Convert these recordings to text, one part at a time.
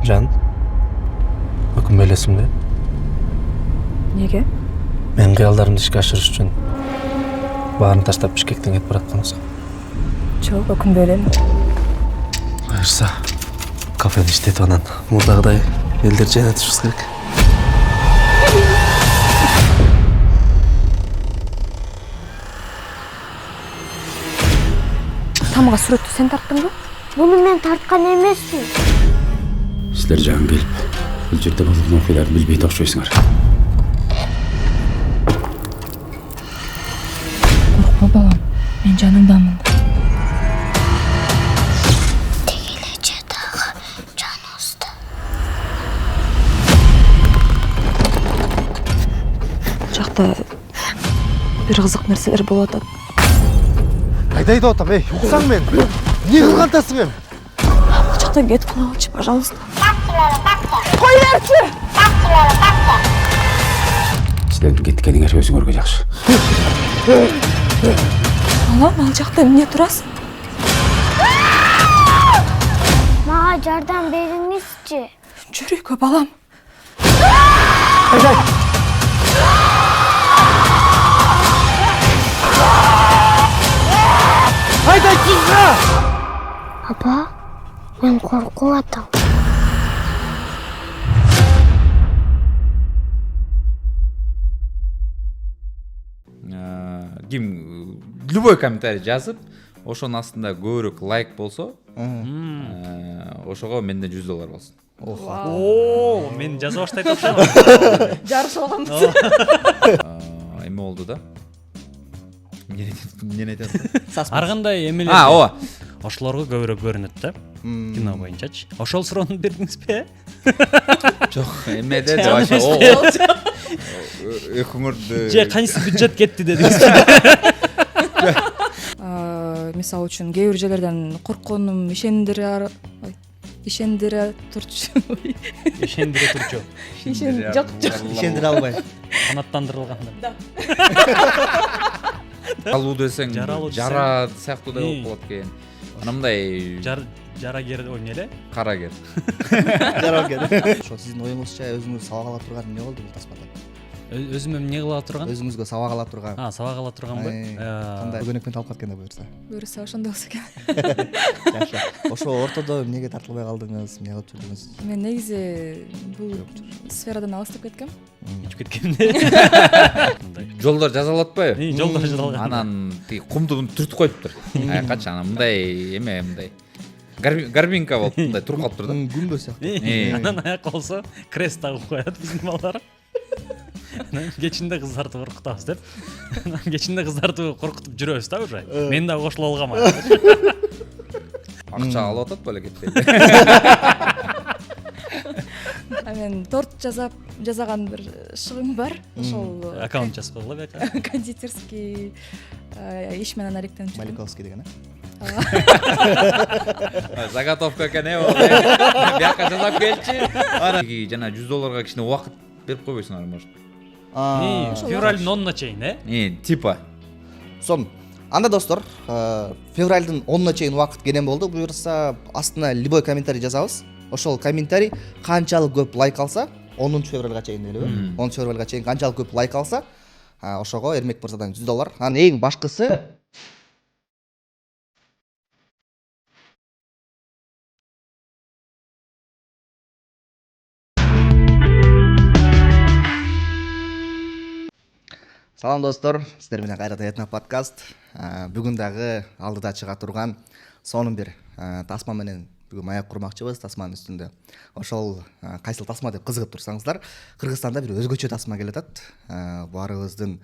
Жан, өкінбе элесиңби? Неге? Мен кыялдарымды ишке ашырыш үчүн баарын таштап Бишкектен кетип баратканбызга. Жок, өкүнбөй элем. Буюрса, кафени иштетип анан мурдагыдай элдер жайнатышыбыз керек. Тамга сүрөттү сен тарттыңбы? Буну мен тарткан эмесмин. Силер жагын келип, бул жерде болгон окуяларды билбей токшойсуңар. Коркпо балам, мен жаныңдамын. Тегеле жадагы жаныбызды. Жакта бир кызык нерселер болуп атат. Кайда айтып атам, уксаң мен. Не кылган атасың эми? Бул жактан кетип калгылычы, пожалуйста. Силердин кеткениңер өзүңөргө жакшы. Балам, ал жакта эмне турасың? Мага жардам бериңизчи. Жүрөккө балам. Айдайсыңга! Апа, мен коркуп атам. Ким любой комментарий жазып, ошонун астында көбүрөөк лайк болсо, ошого менде $100 болсун. О, мен жаза баштайт окшойм. Жарышып алганбыз. Эме болду да. Эмне айтат? Ар кандай эмелер. ооба. Ошолорго көбүрөөк көрүнөт да. Кино боюнчачы. Ошол суроону бердиңизби? Жок, эмеде өкүңөрдү. Же кайсы бюджет кетти дедиңиз? Мисалы үчүн кээ бир жерлерден коркконум ишендире турчу. Жок. Ишендире албай. Канаттандырылганда. Алуу десең, Жаралуу жара сыяктуу да болуп калат экен. Анан мындай Жарагер эмнеле? карагер. Ошо сиздин оюңузча өзүңүз сабак ала турган эмне болду бул тасмада? Өзүм эмне кыла турган? Өзүңүзгө сабак ала турган. Сабак ала турганбы? Кандай көнөкмөн талкат экен да буюрса. Буюрса ошондой болсо экен. Жакшы. Ошо ортодо эмнеге тартылбай калдыңыз? Эмне кылып жүрдүңүз? Мен негизи бул сферадан алыстап кеткем. Учуп кеткенде. Жолдор жазалып атпайбы? Жолдор жазалган. Анан тиги кумду түртүп коюптур. Качы анан мындай эме мындай гарбинка болуп мындай туруп калыптыр да. Күмбө сыяктуу. Анан аяк болсо крест тагып коет биздин балдар. Кечинде кыздарды коркутабыз деп. Кечинде кыздарды коркутуп жүрөбүз да уже. Мен да кошулуп алгам. Акча алып атат беле кетпей. Мен торт жасаган бир шыгым бар. Ошол Аккаунт жазып койгула бека. кондитерский иш менен алектенип жүрөм. Маликовский деген, Заготовка экен бияка жасап келчи. Анан жана $100 кичине убакыт берип койбойсуңар может. Февралдын 10-на чейин, Типа. Сон, анда достор, февралдын 10-на чейин убакыт кенен болду. Буюрса, астына любой комментарий жазабыз. Ошол комментарий канчалык көп лайк алса, 10 февралга чейин элеби? 10 февралга чейин канчалык көп лайк алса, ошого Эрмек мырзадан $100. Анан эң башкысы Салам достор, сиздер менен кайрадан Этно подкаст. Бүгүн дагы алдыда чыга турган сонун бир тасма менен бүгүн маяк курмакчыбыз тасманын үстүндө. Ошол кайсыл тасма деп кызыгып турсаңыздар, Кыргызстанда бир өзгөчө тасма келатат. Баарыбыздын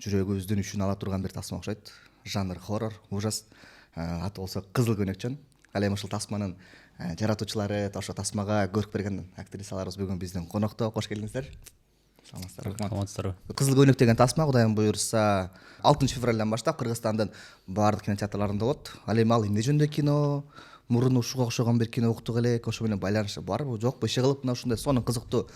жүрөгүбүздүн үчүн ала турган бир тасма окшойт. Жанр хоррор, ужас. Аты болсо Кызыл көнөкчөн. Ал эми ушул тасманын жаратуучулары, ошо тасмага көрүк берген актрисаларыбыз бүгүн биздин конокто. Кош келиңиздер. Саламатсыздарбы? Кызыл көнөк деген тасма Кудайым буюрса 6 февралдан баштап Кыргызстандын баардык кинотеатрларында болот. Ал эми ал эмне жөнүндө кино? Мурун ушуга окшогон бир кино уктук элек, ошо менен байланышы барбы, жокпу? Иши кылып мына ушундай сонун кызыктуу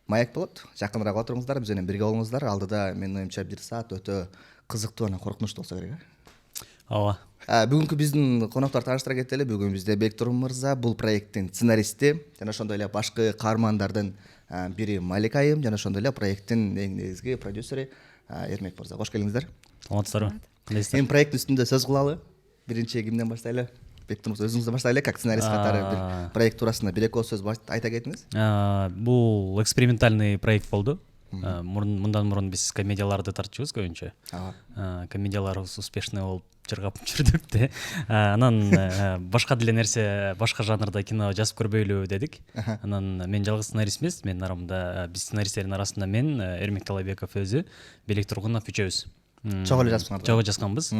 маяк болот. Жакыныраак отуруңуздар, биз менен бирге болуңуздар. Алдыда менин оюмча 1 саат өтө кызыктуу жана коркунучтуу болсо керек. ооба. Бүгүнкү биздин коноктор тааныштыра кетели. Бүгүн бизде Бектур мырза, бул проекттин сценаристи жана ошондой эле башкы каармандардын бири Малик айым жана ошондой эле проекттин эң негизги продюсери Эрмек мырза. Кош келиңиздер. Саламатсыздарбы? Кандайсыздар? Эми проект үстүндө сөз кылалы. Биринчи кимден баштайлы? Бектур мырза, өзүңүздөн баштайлы, как сценарист катары бир проект туурасында бир эки ооз сөз айта кетиңиз. Бул экспериментальный проект болду. Мындан мурун биз комедияларды тартчубуз көбүнчө. Комедияларыбыз успешный болуп чыргап жүрдүк да. Анан башка деле нерсе, башка жанрда кино жазып көрбөйлү дедик. Анан мен жалгыз сценарист эмес, менин арамда биз сценаристтердин арасында мен, Эрмек Талайбеков өзү, Белек Тургунов үчөөбүз. Чогуу эле жазыпсыңар. Чогуу жазганбыз.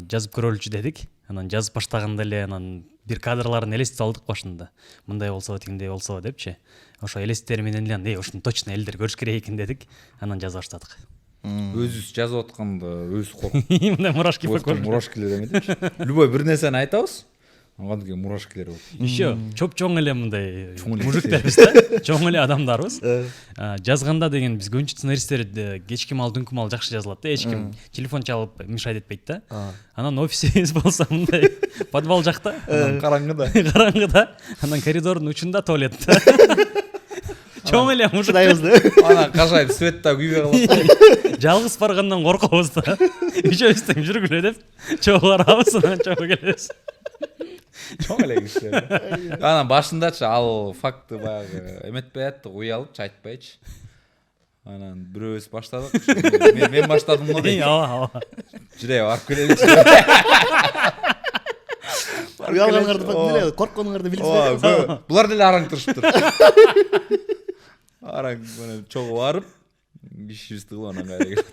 Жазып көрөлүчү дедик. Анан жазып баштаганда эле анан бир кадрларын элестип алдык башында. Мындай болсо, тигиндей болсо депчи. Ошо элестер менен эле ушуну точно элдер көрүш керек экен дедик. Анан жаза баштадык. Өзүбүз жазып атканда өзүбүз коркуп Мындай мурашки көрүп. мурашкилер эметипчи. Любой бир нерсени айтабыз. Андан кийин мурашкилер болот. Еще чоң эле мындай мужиктербиз да, чоң эле адамдарбыз. Жазганда деген биз көбүнчө сценаристтер кечки мал, дүңкү мал жакшы жазылат да, эч ким телефон чалып мешать этпейт да. Анан офисибиз болсо мындай подвал жакта, караңгыда, анан коридордун учунда туалет. Чоң эле мужиктайбыз да. Анан кашайып свет да күйбөй калат. Жалгыз баргандан коркобуз да. Үчөөбүз тең жүргүлө деп чогуу барабыз, анан чогуу келебиз. Чоң эле кишилер. Анан башындачы ал факты баягы эметпей аттык, уялыпчы, айтпайчы. Анан бирөөбүз баштадык. Мен баштадым го дейт. Ооба. Жүрөй барып келеличи. Уялгандарды биле, корккондорду билесиз. Булар деле араң турушуптур. Араң мына чогуу барып, ишибизди кылып анан кайра келип.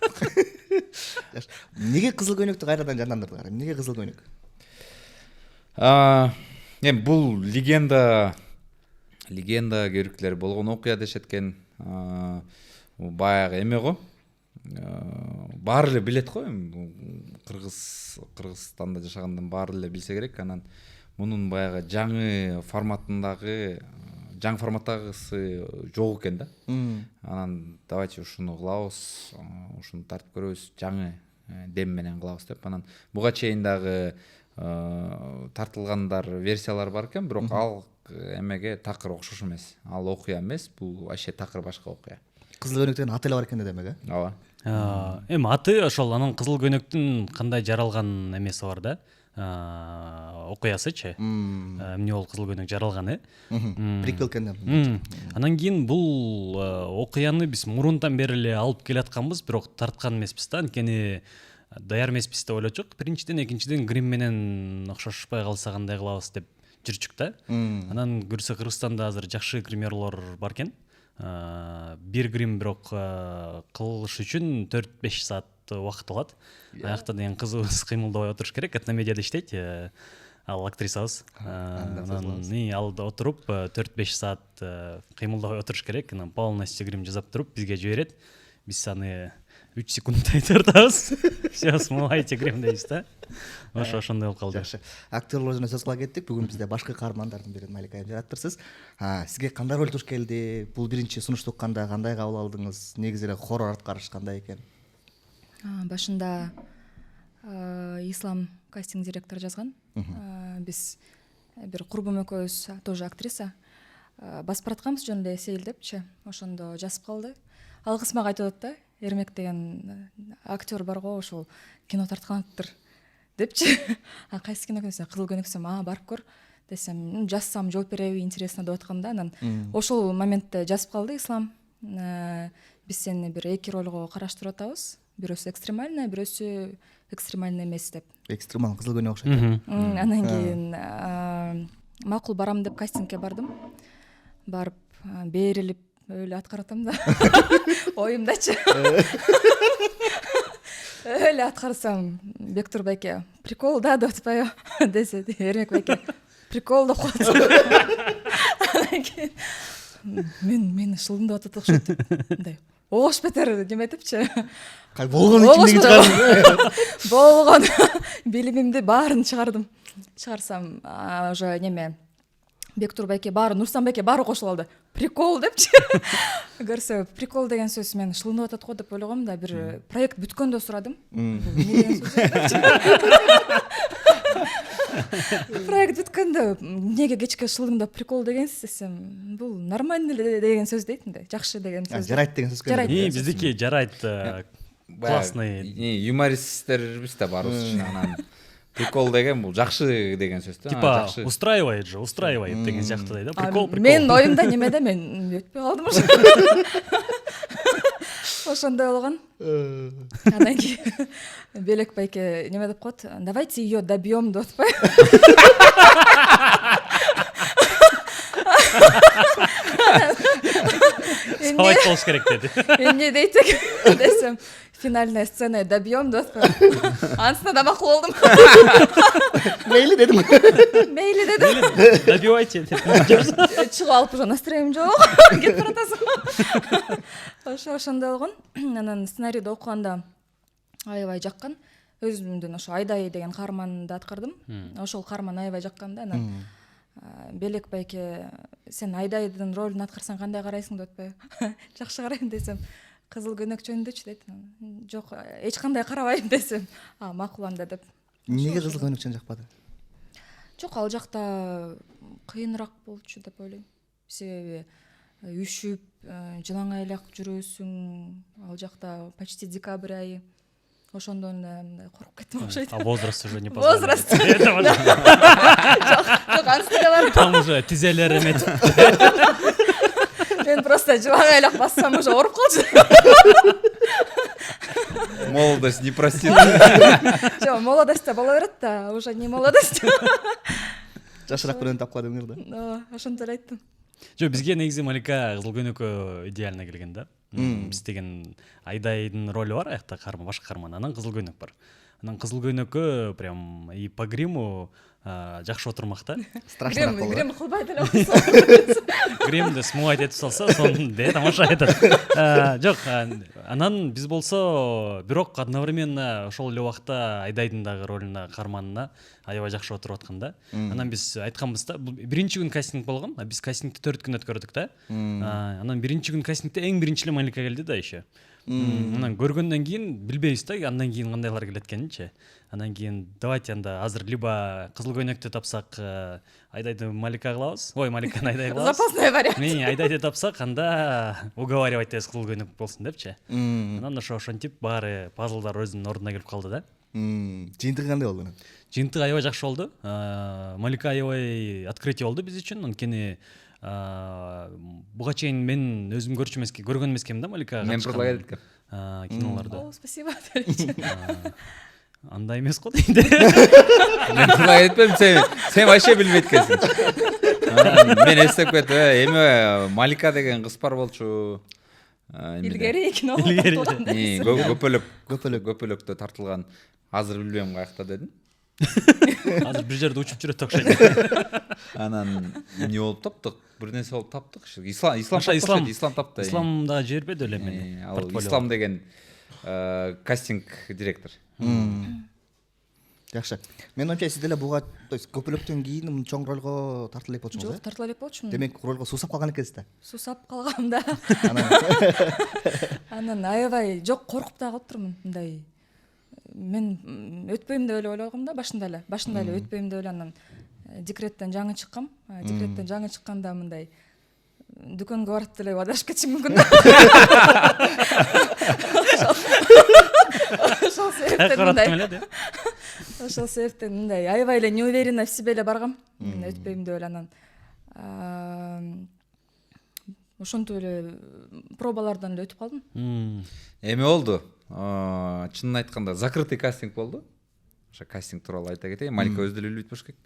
Неге кызыл көйнөктү кайрадан жандандырдыңар? Неге кызыл көйнөк? Эми бул легенда көрүктөр болгон окуя дешет экен. Баягы эме го. Баары эле билет го, эми Кыргызстанда жашагандан баары эле билсе керек. Анан мунун баягы жаңы форматтагысы жок экен да. Анан давайте ушуну кылабыз, ушуну тартып көрөбүз, жаңы дем менен кылабыз деп. Анан буга чейин дагы тартылгандар версиялар бар экен, бирок ал эмеге такыр окшош эмес. Ал окуя эмес, бул вообще такыр башка окуя. Кызыл көйнөктөн аты эле бар экен демек, э? Ооба. Эми аты ошол анан кызыл көйнөктүн кандай жаралган эмеси бар да. Окуясычы. Эмне болуп кызыл көйнөк жаралган, э? Приквел экен. Анан кийин бул окуяны биз мурунтан бери эле алып келатканбыз, бирок тарткан эмеспиз да. Анткени даяр эмеспиз деп ойлочук. Биринчиден, экинчиден грим менен окшошпай калса кандай кылабыз деп жүрчүк да. Анан көрсө Кыргызстанда азыр жакшы гримерлор бар экен. Бир грим бирок кылыш үчүн 4-5 саат убакыт алат. Аякта деген кызыбыз кыймылдабай отуруш керек. Этномедиада иштейт. Ал актрисабыз. Ал отуруп 4-5 саат кыймылдабай отуруш керек. Анан полностью грим жасап туруп бизге жиберет. Биз аны 3 секундтай тартабыз. Все, смывайте грим дейбиз да. Ошондой болуп калды. Жакшы. Актерлор жана сөз кыла кеттик. Бүгүн бизде башкы каармандардын бири Малик айым жараттырсыз. Сизге кандай роль туш келди? Бул биринчи сунушту укканда кандай кабыл алдыңыз? Негизи эле хоррор аткарыш кандай экен? Башында Ислам кастинг директор жазган. Биз бир курбум экөөбүз тоже актриса. Басып баратканбыз жөн эле сейилдепчи. Ошондо жазып калды. Ал кыз мага айтып атат да, Эрмек деген актер бар го, ошол кино тартканаттыр депчи. Кайсы кино десем, кызыл көйнөк десем, барып көр десем, жазсам жооп береби, интересно деп атканда, анан ошол моментте жазып калды Ислам. Биз сени бир эки ролго караштырып атабыз. Бирөөсү экстремальный, бирөөсү экстремальный эмес деп. Экстремал кызыл көйнөк окшойт. Анан кийин макул барам деп кастингке бардым. Барып берилип өлө аткаратам да. Оюмдачы. Өлө аткарсам, Бектур байке, прикол да деп атпайбы десе, Эрмек байке, прикол деп коет. Мен шылдыңдап атат окшойт. Мындай. Ош бетер деметипчи. Кай болгон ичиндеги чыгардым. Болгон билимимди баарын чыгардым. Чыгарсам, уже неме Бектур байке баары, Нурсан байке баары кошулуп алды. Прикол депчи. Көрсө, прикол деген сөз мен шылынып атат го деп ойлогом да, бир проект бүткөндө сурадым. Бул эмне деген сөз депчи. Проект бүткөндө эмнеге кечке шылыңдап прикол дегенсиз десем, бул нормально деген сөз дейт мындай, жакшы деген сөз. Жарайт деген сөз. Жарайт. Биздики жарайт, классный. Юмористтербиз да баарыбыз үчүн. Анан прикол деген бул жакшы деген сөз да. Типа устраивает деген сыяктуу да. Прикол. Мен оюмда немеде мен өтпөй калдым уже. Ошондой болгон. Анан кийин Белек байке неме деп коет, давайте ее добьем деп атпайбы. Салайт болуш керек деди. Эмне дейт экен десем, финальная сцена добьем деп атпайбы. Анысына да макул болдум. Мейли дедим. Мейли дедим. Добивайте деп. Чыгып алып уже настроением жок. Кетип баратасың. Ошондой болгон. Анан сценарийди окуганда аябай жаккан. Өзүмдүн ошо Айдай деген каарманды аткардым. Ошол каарман аябай жаккан да. Анан Белек байке, сен Айдайдын ролун аткарсаң кандай карайсың деп атпайбы? Жакшы карайм десем, кызыл көнөк жөнүндөчү дейт. Жок, эч кандай карабайм десем, макул анда деп. Эмнеге кызыл көнөк жөн жакпады? Жок, ал жакта кыйыныраак болчу деп ойлойм. Себеби үшүп, жылаңайлак жүрөсүң. Ал жакта почти декабрь айы. Ошондон коруп кеттим окшойт. А возраст уже не позволяет. Возраст. Жок, анысы да бар. Там уже тизелер эметип. Мен просто жылаңайлак бассам уже ооруп калчу. Молодость не простит. Жок, молодость боло берет да, уже не молодость. Жашыраак бирөөнү тапкадыңыр да. Ошентип эле айттым. Жок, бизге негизи Малика кызыл көнөккө идеально келген да. Биз деген Айдайдын ролу бар, аякта карман, башка карман, анан кызыл көнөк бар. Анан кызыл көнөккө прям и по гриму жакшы отурмак да. Страшныраак болду. Грим кылбайт эле болсо. Гримди смывать этип салса, сонун де тамаша айтат. Жок, анан биз болсо бирок одновременно ошол эле убакта Айдайдын дагы ролуна карманына аябай жакшы отуруп аткан да. Анан биз айтканбыз да, бул биринчи күн кастинг болгон, биз кастингди 4 күн өткөрдүк да. Анан биринчи күн кастингде эң биринчи эле Малика келди да еще. Анан көргөндөн кийин билбейбиз да, андан кийин кандайлар келет экенинчи. Анан кийин давайте анда азыр либо кызыл көнөктү тапсак, Айдайды Малика кылабыз. Ой, Маликаны Айдай кылабыз. Запасной вариант. Айдайды тапсак, анда уговаривать этебиз кызыл көнөк болсун депчи. Анан ошентип баары пазлдар өзүнүн ордуна келип калды да. Жыйынтыгы кандай болду? Жыйынтыгы аябай жакшы болду. Малика аябай открытие болду биз үчүн. Анткени буга чейин мен өзүм көргөн эмескем да Малика. Мен предлагать эткем. Кинолордо. О, спасибо. Андай эмес го дейт. Мен предлагать этпем, сен вообще билбейт экенсиң. Мен эстеп кеттим, эми Малика деген кыз бар болчу. Илгери кино. Көпөлөктө тартылган. Азыр билбейм каякта дедим. Азыр бир жерде учуп жүрөт окшойт. Анан эмне болуп таптык? Бир нерсе болуп таптык. Ислам тапты. Ислам да жибербеди эле мени. Ал Ислам деген кастинг директор. Жакшы. Мен оюмча сиз деле буга, то есть көпөлөктөн кийин чоң ролго тартыла элек болчуңуз. Жок, тартыла элек болчумун. Демек ролго суусап калган экенсиз да. Суусап калгам да. Анан аябай жок, коркуп да калыптырмын. Мындай мен өтпөйм деп эле ойлогом да башында эле өтпөйм деп эле. Анан декреттен жаңы чыккам. Декреттен жаңы чыкканда мындай дүкөнгө барып деле адашып кетишим мүмкүн да. Ошол себептен мындай аябай эле неуверенно в себе эле баргам. Өтпөйм деп эле. Анан ошентип эле пробалардан эле өтүп калдым. Эми болду. Чынын айтканда закрытый кастинг болду. Ошо кастинг тууралуу айта кетейин. Малика өзү деле билбейт болуш керек.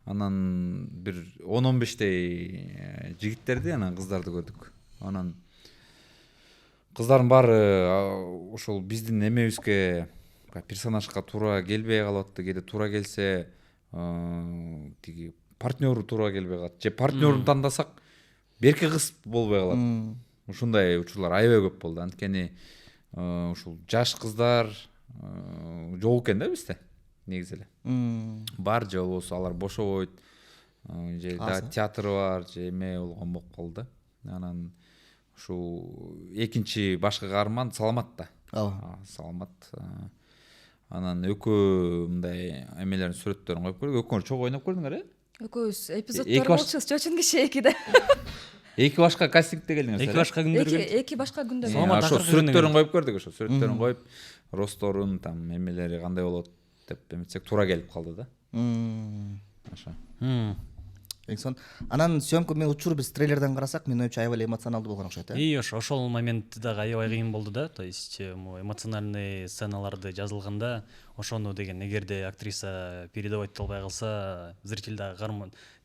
Анан бир 10-15 жигиттерди, анан кыздарды көрдүк. Анан кыздардын баары ошол биздин эмебизге, персонажга туура келбей калат, кээде туура келсе, тиги партнеру туура келбей калат. Же партнерун тандасак, берки кыз болбой калат. Ушундай учурлар аябай көп болду. Анткени ушул жаш кыздар жок экен да бизде негизи эле. Бар же болбосо алар бошобойт. же театры бар, же эме болгон болуп калды. Анан ушул экинчи башкы каарман Саламат да. Саламат. Анан экөө мындай эмелердин сүрөттөрүн коюп көрдүк. Экөөңөр чогуу ойноп көрдүңөр, экөөбүз эпизоддор болчубуз, чоочун киши экиде. Эки башка кастингде келдиңер. Эки башка күндөргө. Эки башка күндө. Ошо сүрөттөрүн коюп көрдүк, ошо сүрөттөрүн коюп, росторун, там эмелери кандай болот деп эметсек туура келип калды да. Ошо. Анан съемка мен учур биз трейлерден карасак, менин оюмча аябай эмоционалдуу болгон окшойт, И ошол момент дагы аябай кыйын болду да. То есть эмоциональный сценаларды жазылганда ошону деген эгерде актриса передавать эте албай калса, зритель дагы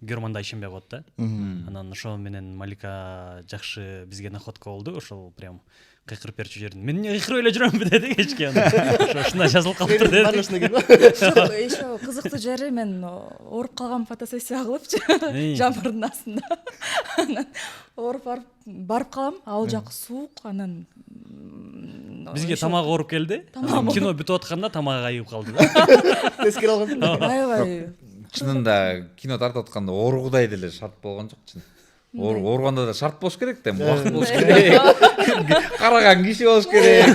көрманда ишенбей коет да. Анан ошо менен Малика жакшы бизге находка болду. Ошол прям кыйкырып берчү жердин. Мен эмне кыйкырып эле жүрөмбү деди кечке. Ошондой жазылып калыптыр деди. Еще кызыктуу жери, мен ооруп калгам, фотосессия кылыпчы жамырдын астында. Анан ооруп барып калам, ал жак суук, анан бизге тамак ооруп келди. Кино бүтүп атканда тамак айып калды да. Тескери алган. Аябай. Чынында кино тартып атканда ооругудай деле шарт болгон жок чын. Ооруганда да шарт болуш керек да, убакыт болуш керек. Караган киши болуш керек.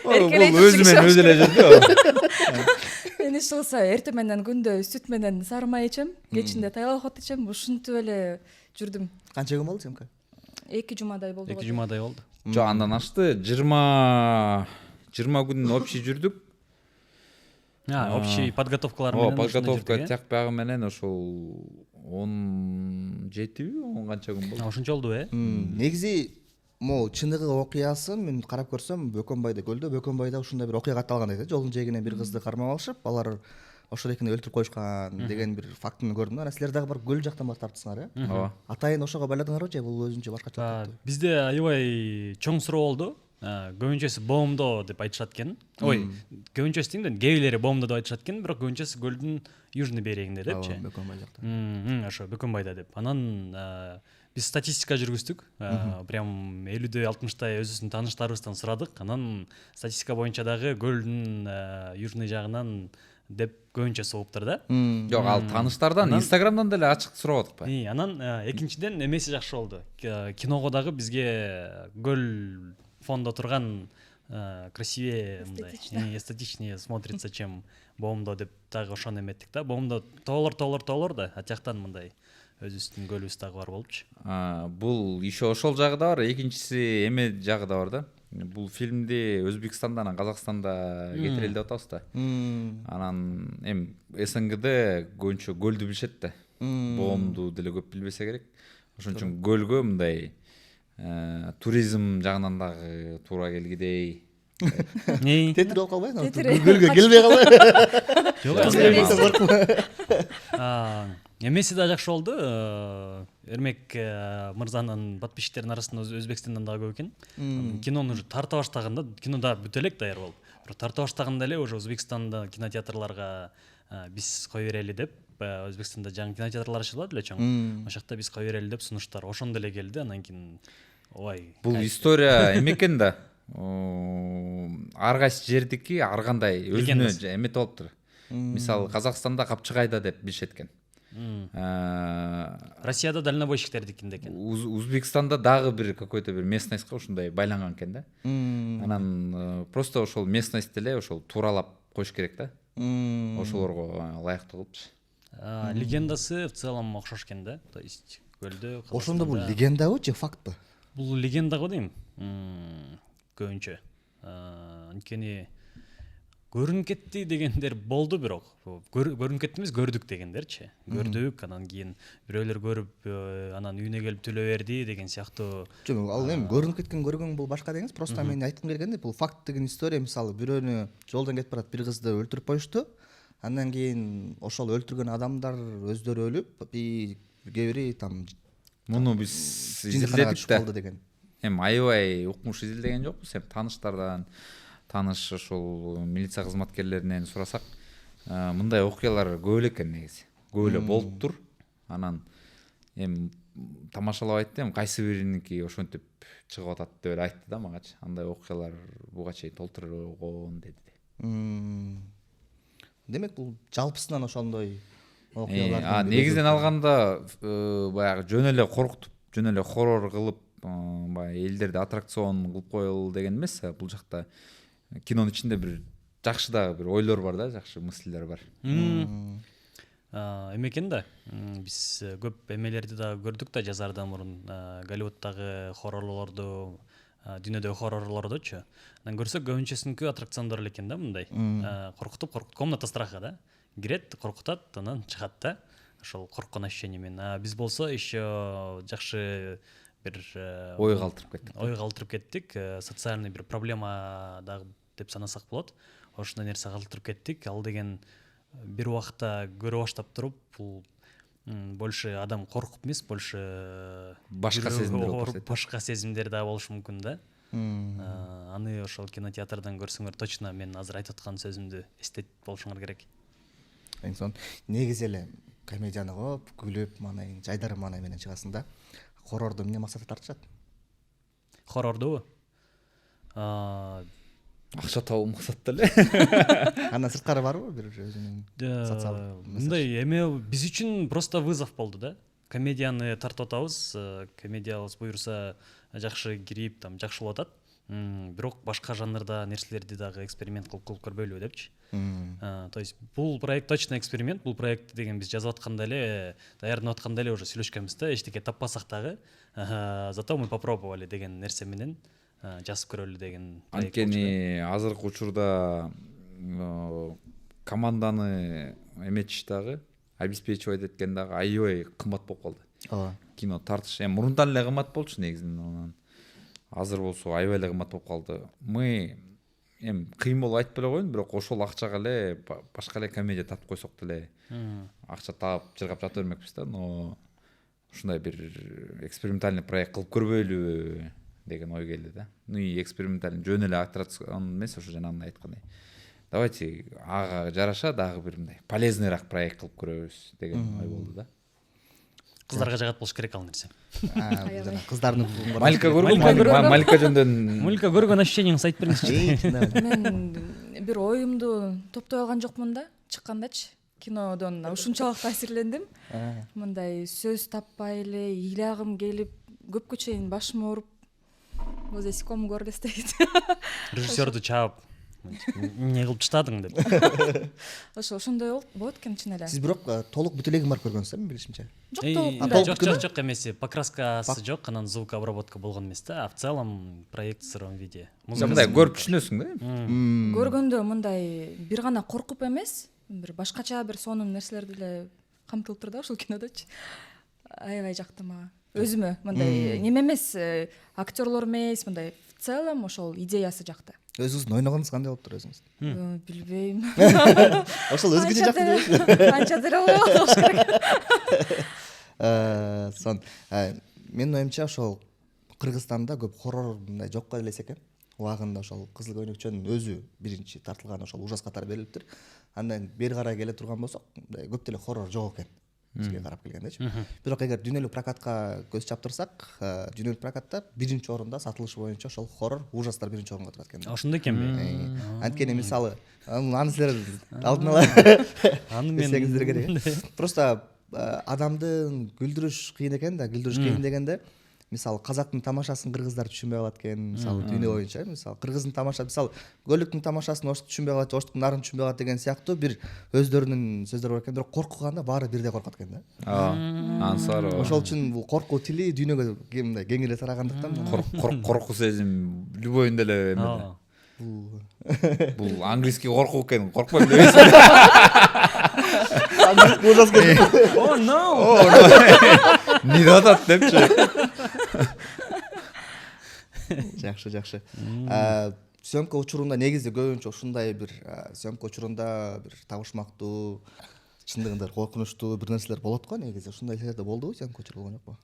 Бул өзү менен өзү эле жүрдү. Мен иш кылса эртең менен күндө сүт менен сары май ичем, кечинде тайлохот ичем, ушинтип эле жүрдүм. Канча күн болду съемка? 2 жумадай болду. 2 жумадай болду. Жок, андан ашты. 20 күн общий жүрдүк. Общий подготовкалар менен. Подготовка тияк багы менен ошол 17 10 канча күн болду. Ошончо болду, Негизи могу чыныгы окуясын мен карап көрсөм, Бөкөнбайда көлдө, Бөкөнбайда ушундай бир окуя катталгандай да. Жолдун жээгинен бир кызды кармап алышып, алар ошол экини өлтүрүп коюшкан деген бир фактыны көрдүм. Анан силер дагы барып көл жактан барып тартсыңар, Ооба. Атайын ошого байладыңарбы же бул өзүнчө башкача болупту? Бизде аябай чоң суроо болду. Көбүнчөсү боомдо деп айтышат экен. Ой, көбүнчөсү дейм да, кээ боомдо деп айтышат экен, бирок көбүнчөсү көлдүн южный берегинде депчи. Бөкөнбай жакта. Ошо Бөкөнбайда деп. Анан биз статистика жүргүздүк. Прям 50-60 өзүбүздүн тааныштарыбыздан сурадык. Анан статистика боюнча дагы көлдүн южный жагынан деп көбүнчө сууптур да. Жок, ал тааныштардан, Инстаграмдан деле ачык сурап атпайбы? Анан экинчиден эмеси жакшы болду. Киного дагы бизге көл фондо турган красивее, эстетичнее смотрится, чем боомдо деп дагы ошону эметтик да. Боомдо толор да, а тияктан мындай өзүбүздүн көлүбүз дагы бар болупчу. Бул еще ошол жагы да бар, экинчиси эме жагы да бар да. Бул фильмди Өзбекстандан, Казакстанда кетирели деп атабыз да. Анан СНГде көбүнчө көлдү билишет да. Боомду деле көп билбесе керек. Ошон үчүн көлгө мындай туризм жагынан дагы туура келгидей. Тетир болуп калбайбы? Тетир. Көлгө келбей калбайбы? Эмеси да жакшы болду. Эрмек мырзанын подписчиктеринин арасында Өзбекстандан дагы көп экен. Кинону уже тарта баштаганда, кино да бүтө элек даяр болуп. Бирок тарта баштаганда эле уже Өзбекстанда кинотеатрларга биз кое берели деп, Өзбекстанда жаңы кинотеатрлар ачылат эле чоң. Ошол жакта биз кое берели деп сунуштар ошондо эле келди. Анан кийин бул история эме экен да. Ар кайсы жердики ар кандай өзүнө эметип алыптыр. Мисалы Казакстанда Капчыгайда деп билишет экен. Россияда дальнобойщиктердикинде экен. Узбекстанда дагы бир какой-то бир местностька ушундай байланган экен да. Анан просто ошол местность эле ошол тууралап коюш керек да. Ошолорго ылайыктуу кылыпчы. Легендасы в целом окшош экен да. То есть көлдө. Ошондо бул легендабы же фактпы? Бул легенда го дейм. Көбүнчө. Анткени көрүнүп кетти дегендер болду, бирок көрүнүп кетти эмес, көрдүк дегендерчи. Көрдүк, анан кийин бирөөлөр көрүп, анан үйүнө келип төлө берди деген сыяктуу. Жок, ал эми көрүнүп кеткен көргөн бул башка деңиз. Просто мен айткым келгенде, бул факт деген история. Мисалы, бирөөнү жолдон кетип барат, бир кызды өлтүрүп коюшту. Андан кийин ошол өлтүргөн адамдар өздөрү өлүп, кээ бири там муну биз изилдедик да. Деген. Аябай укмуш изилдеген жокпуз. Тааныштардан, тааныш ошол милиция кызматкерлеринен сурасак, мындай окуялар көп эле экен негизи. Көп эле болуптур. Анан тамашалап айттым, кайсы бириники ошентип чыгып атат деп эле айтты да магачы. Андай окуялар буга чейин толтурулгон деди. Демек бул жалпысынан ошондой негизинен алганда баягы жөн эле коркутуп жөн эле хоррор кылып баягы элдерди аттракцион кылып коелу деген эмес. Бул жакта кинонун ичинде бир жакшы дагы бир ойлор бар да, жакшы мыслилер бар. Эме экен да, биз көп эмелерди дагы көрдүк да жазардан мурун, Голливудтагы хоррорлорду, дүйнөдөгү хоррорлордучу. Анан көрсөк көбүнчөсүнүкү аттракциондор эле экен да, мындай. Коркутуп, комната страха да. Кирет, коркутат, анан чыгат да. Ошол корккон ощущение менен. Биз болсо еще жакшы бир Ойга калтырып кеттик. Социальный бир проблема дагы деп санасак болот. Ошондой нерсе калтырып кеттик. Ал деген бир убакта көрө баштап туруп, бул больше адам коркуп эмес, больше башка сезимдер башка сезимдер да болушу мүмкүн да. Аны ошол кинотеатрдан көрсөңөр точно мен азыр айтып аткан сөзүмдү эстетип болушуңар керек. Негизи эле комедияны коп, күлүп, жайдары менен чыгасың да. Хоррорду эмне максатта тартышат? Хоррорду акча табуу максатта эле. Андан сырткары барбы бир өзүнүн социалдык? Мындай эме биз үчүн просто вызов болду да. Комедияны тартып атабыз, комедиябыз буюрса жакшы кирип, там жакшы болуп атат. Бирок башка жанрда нерселерди дагы эксперимент кылып көрбөйлүбү депчи. То есть бул проект точно эксперимент, бул проект деген биз жазып атканда эле, даярданып атканда эле уже сүйлөшкөнбүз да, эчтеке таппасак дагы, зато мы попробовали деген нерсе менен жазып көрөлү деген проект. Анткени азыркы учурда команданы эметиш дагы, обеспечивать эткен дагы аябай кымбат болуп калды. Кино тартыш мурундан эле кымбат болчу негизинен. Азыр болсо аябай эле кымбат болуп калды. Мы кыйын болуп айтып эле коеюн, бирок ошол акчага эле башка эле комедия тартып койсок деле акча таап жыргап жата бермекпиз да, но ушундай бир экспериментальный проект кылып көрбөйлүбү деген ой келди да. Ну и экспериментальный жөн эле аттракцион эмес, ошо жанагындай айткандай. Давайте ага жараша дагы бир мындай полезныйраак проект кылып көрөбүз деген ой болду да. Кыздарга жагат болуш керек ал нерсе. Кыздардын Малика көргөн, Малика жөндөн Малика көргөн ощущениеңизди айтып бериңизчи. Мен бир оюмду топтой алган жокмун да, чыккандачы. Кинодон ушунчалык таасирлендим. Мындай сөз таппай эле, ыйлagым келип, көпкө чейин башым ооруп, вот здесь ком горле стоит. Режиссерду чаап эмне кылып таштадың деп. Ошондой болот экен чын эле. Сиз бирок толук бүт эле барып көргөнсүз, билишимче. Жок эмеси, покраскасы жок, анан звук обработка болгон эмес да, а в целом проект в сыром виде. мындай көрүп түшүнөсүң да. Көргөндө мындай бир гана коркуп эмес, бир башкача бир сонун нерселер деле камтылып турду ушул кинодочу. Аябай жакты мага. Өзүмө мындай неме эмес, актерлор эмес, мындай в целом ошол идеясы жакты. Өзүңүздүн ойногонуңуз кандай болуптур өзүңүз? Билбейм. Ошол өзгөчө жакты деп. Анча деле болуш керек. Сон менин оюмча ошол Кыргызстанда көп хоррор мындай жокко элес экен. Убагында ошол Кызыл Көйнөкчөнүн өзү биринчи тартылган ошол ужас катары берилиптир. Андан бери карай келе турган болсок, мындай көп деле хоррор жок экен. Бизге карап келгендечи. Бирок эгер дүйнөлүк прокатка көз чаптырсак, дүйнөлүк прокатта биринчи орунда сатылышы боюнча ошол хоррор ужастар биринчи орунга турат экен. Ошондой экенби? Анткени мисалы, аны силер алдын ала аны мен билсеңиздер керек. Просто адамды күлдүрүш кыйын экен да, күлдүрүш кыйын дегенде, мисалы казактын тамашасын кыргыздар түшүнбөй калат экен, мисалы дүйнө боюнча, мисалы кыргыздын тамаша, мисалы Көлүктүн тамашасын оштук түшүнбөй калат, оштуктун нарын түшүнбөй калат деген сыяктуу бир өздөрүнүн сөздөр бар экен, бирок коркуганда баары бирдей коркот экен да. Ансар. Ошол үчүн бул коркуу тили дүйнөгө мындай кең эле тарагандыктан коркуу сезим любойунда эле эме. Бул английский коркуу экен, коркпойм дебейсиң. ужас келди. О, no. Не датат депчи. Жакшы. Сөмкө учурунда негизи көбүнчө ушундай бир сөмкө учурунда бир табышмактуу, чындыгында коркунучтуу бир нерселер болот го негизи. Ушундай нерселер болдубу сөмкө учуру болгон жокпу?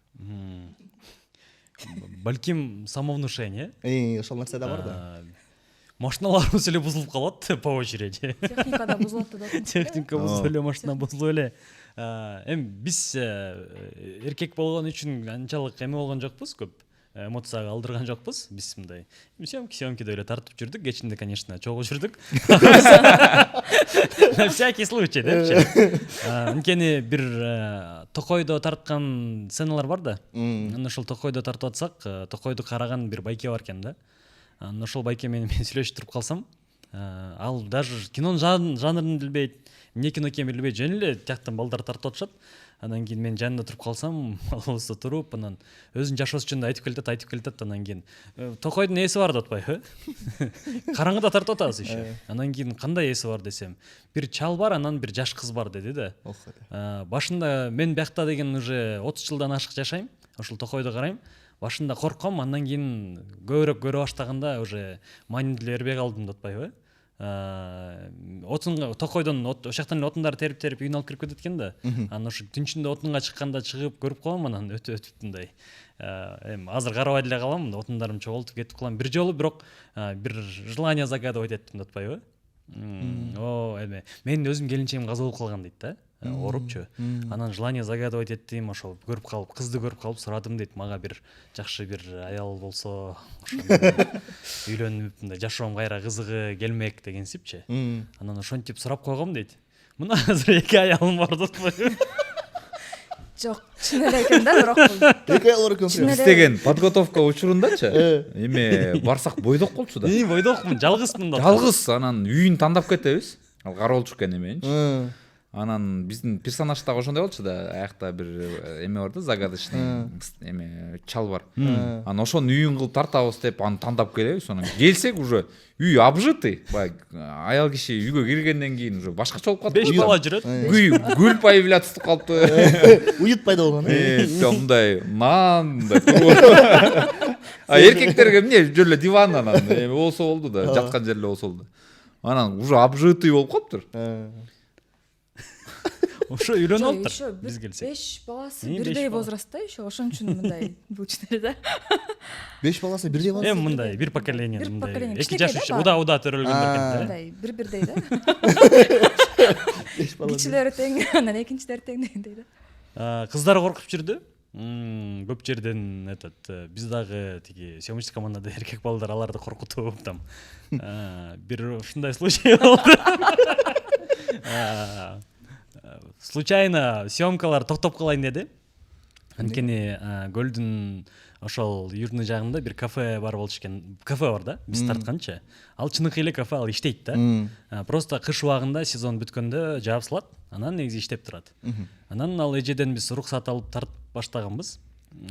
Балким самовнушение. Ошол нерсе да бар да. Машиналарыбыз эле бузулуп калат по очереди. Техника да бузулат да. Техника бузулуп эле, машина бузулуп эле. Эми биз эркек болгон үчүн анчалык эме болгон жокпуз көп. эмоцияга алдырган жокпуз биз мындай съемкиде эле тартып жүрдүк, кечинде конечно чогуу жүрдүк. На всякий случай депчи. Анткени бир токойдо тарткан сценалар бар да. Анан ошол токойдо тартып атсак, токойду караган бир байке бар экен да. Анан ошол байке менен мен сүйлөшүп туруп калсам, ал даже кинонун жанрын билбейт, эмне кино экенин билбейт, жөн эле тияктан балдар тартып атышат. Анан кийин мен жанында туруп калсам, ал туруп, анан өзүнүн жашоосу жөнүндө айтып келатат, анан кийин токойдун ээси бар деп атпайбы? Караңгыда тартып атабыз еще. Анан кийин кандай ээси бар десем, бир чал бар, анан бир жаш кыз бар деди да. Башында мен биякта деген уже 30 жылдан ашык жашайм, ошол токойду карайм. Башында корком, андан кийин көбүрөөк көрө баштаганда уже маанилүү эрбей калдым деп атпайбы? Токойдон ошол жактан эле отундарды терип үйүнө алып кирип кетет экен да. Анан ошо түн ичинде отунга чыкканда чыгып көрүп коем, анан өтүп мындай. Эми азыр карабай деле калам, отундарым чогултуп кетип калам. Бир жолу бирок бир желание загадывать эттим деп атпайбы? Эми менин өзүм келинчегим каза болуп калган дейт да. Орупчу. Анан желание загадывать эттим, ошол көрүп калып, кызды көрүп калып сурадым дейт, мага бир жакшы бир аял болсо, үйлөнүп мындай жашоом кайра кызыгы келмек дегенсипчи. Анан ошентип сурап койгом дейт. Мына азыр 2 аялым бар деп атпайбы? Жок, чын эле экен да, бирок бул. 2 аял бар экен. Биз деген подготовка учурундачы эме барсак бойдок болчу да. Бойдокмун, жалгызмын да. Жалгыз, анан үйүн тандап кетебиз. Ал кароолчу экен эменчи. Анан биздин персонаж дагы ошондой болчу да, аякта бир эме бар да, загадочный эме чал бар. Анан ошонун үйүн кылып тартабыз деп аны тандап келебиз. Анан келсек уже үй обжитый. Баягы аял киши үйгө киргенден кийин уже башкача болуп калды. 5 бала жүрөт. Гүл появляться калды. Уют пайда болгон. Мындай нан мындай. Эркектерге эмне жөн эле диван анан эме болсо болду да, жаткан жер эле болсо болду. Анан уже обжитый болуп калыптыр. Ошо үйрөнүп атыптыр биз келсек. 5 баласы бирдей возрастта еще, ошон үчүн мындай булчу да. 5 баласы бирдей болсо. Эми мындай бир поколение мындай. 2 жаш үчүн уда төрөлгөндөр экен да. Мындай бирдей да. Кичилери тең, анан экинчилери тең дегендей да. Кыздар коркуп жүрдү. Көп жерден биз дагы тиги съемочный командада эркек балдар аларды коркутуп там. Бир ушундай случай болду. Случайно съемкалар токтоп калайын деди. Анткени көлдүн ошол южный жагында бир кафе бар болчу экен. Кафе бар да, биз тартканчы. Ал чыныкы эле кафе, ал иштейт да. Просто кыш убагында сезон бүткөндө жаап салат, анан негизи иштеп турат. Анан ал эжеден биз уруксат алып тартып баштаганбыз.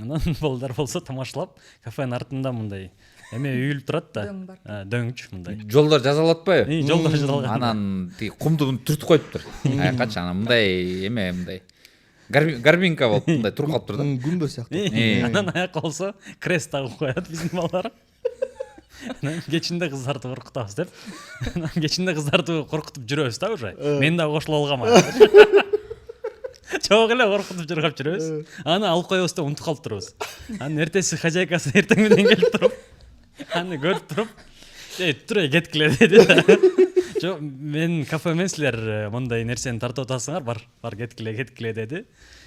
Анан балдар болсо тамашалап, кафенин артында мындай эме үйүлүп турат да. Дөңчү мындай. Жолдор жазалатпайбы? Жолдор жазалган. Анан тиги кумду түртүп коюптур. Аякачы анан мындай эме мындай гарбинка болуп мындай туруп калыптыр да. Күмбө сыяктуу. Анан аякка болсо крест тагып коёт биздин балдар. Анан кечинде кыздарды коркутабыз деп. Анан кечинде кыздарды коркутуп жүрөбүз да уже. Мен дагы кошулуп алгам. Чогуу эле коркутуп жүрөбүз. Аны алып коебуз деп унутуп калып турабыз. Анан эртеси хозяйкасы эртең менен келип туруп, аны көрүп туруп, тура кеткиле деди. Жок, мен кафе эмес, силер мындай нерсени тартып атасыңар, бар кеткиле деди.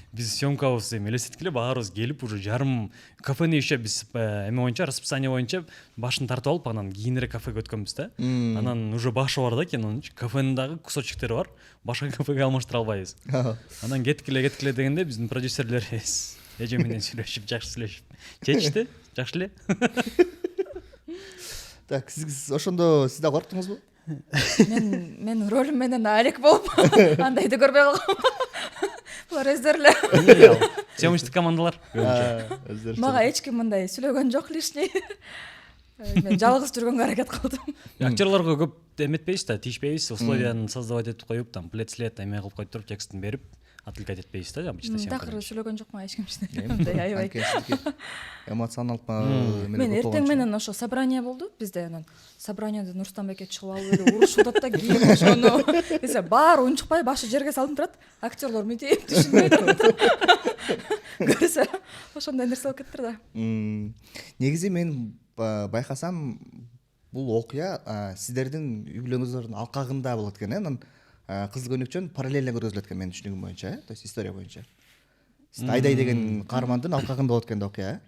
Биз съемкабызды элестеткиле баарыбыз келип уже жарым кафени еще биз эме боюнча, расписание боюнча башын тартып алып, анан кийинирээк кафеге өткөнбүз да. Анан уже башы бар да кинонун, кафенин дагы кусочектери бар. Башка кафеге алмаштыра албайбыз. Анан кеткиле дегенде биздин продюсерлер эже менен сүйлөшүп, жакшы сүйлөшүп чечти. Жакшы эле. Так, сиз ошондо сиз да корктуңузбу? Мен ролим менен Алек болуп, андайды көрбөй калгам. Булар өздөрү эле. Съемочный командалар. Мага эч ким мындай сүйлөгөн жок лишний. Мен жалгыз жүргөнгө аракет кылдым. Актерлорго көп эметпейбиз да, тийишпейбиз, условияны создавать этип коюп, там плет-слет эме кылып коюп туруп, текстин берип, отвлекать этпейбиз да, обычно съемка. Такыр сүйлөгөн жокмун эч ким мындай аябай. Эмоционалдуу Мен эртең менен ошо собрание болду бизде, анан собраниядан Нурстанбек чыгып алып эле урушуп атат да, кийин ошону эсе баары унчукпай башы жерге салынып турат. Актерлор мынтип түшүнбөй турат. Көрсө ошондой нерсе болуп кетти да. Негизи мен байкасам бул окуя сиздердин үйлөрүңүздүн алкагында болот экен, анан кызыл көнөкчөн параллельно көргөзүлөт экен менин түшүнүгүм боюнча, то есть история боюнча. Айдай деген каармандын алкагында болот экен да окуя.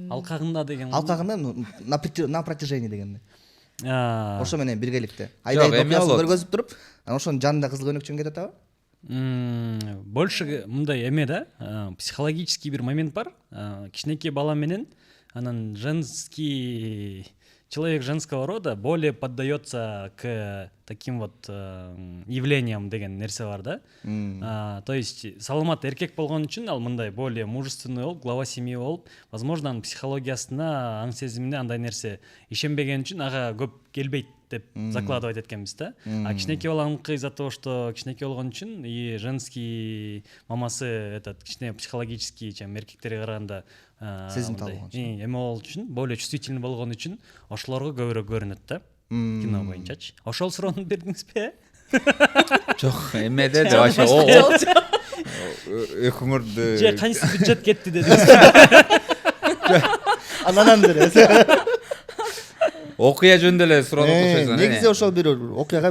алкагында деген алкагында на протяжении деген ошо менен биргеликте Жок, айдай эме окуясын болот. көргөзүп туруп анан ошонун жанында кызыл көйнөкчөн кетип атабы? больше мындай эме да, психологический бир момент бар. Кичинекей бала менен анан женский человек женского рода более поддается к таким вот явлениям деген нерсе бар да. То есть саламат эркек болгон үчүн ал мындай более мужественный болуп, глава семьи болуп, возможно, анын психологиясына, аң сезимине андай нерсе ишенбеген үчүн ага көп келбейт деп закладывать эткенбиз да. А кичинекей баланыкы из-за того, что кичинекей болгон үчүн и женский мамасы этот кичине психологический, чем эркектерге караганда сезимтал болгон үчүн, эме болуш үчүн, более чувствительный болгон үчүн ошолорго көбүрөөк көрүнөт да. Кино боюнчачы. Ошол суроону бердиңизби? Жок, эмеде де вообще экөөңөрдү Же кайсы бюджет кетти дедиңиз? анан беребиз. окуя жөнүндө эле суроону окушойсуң. Негизи ошол бир окуяга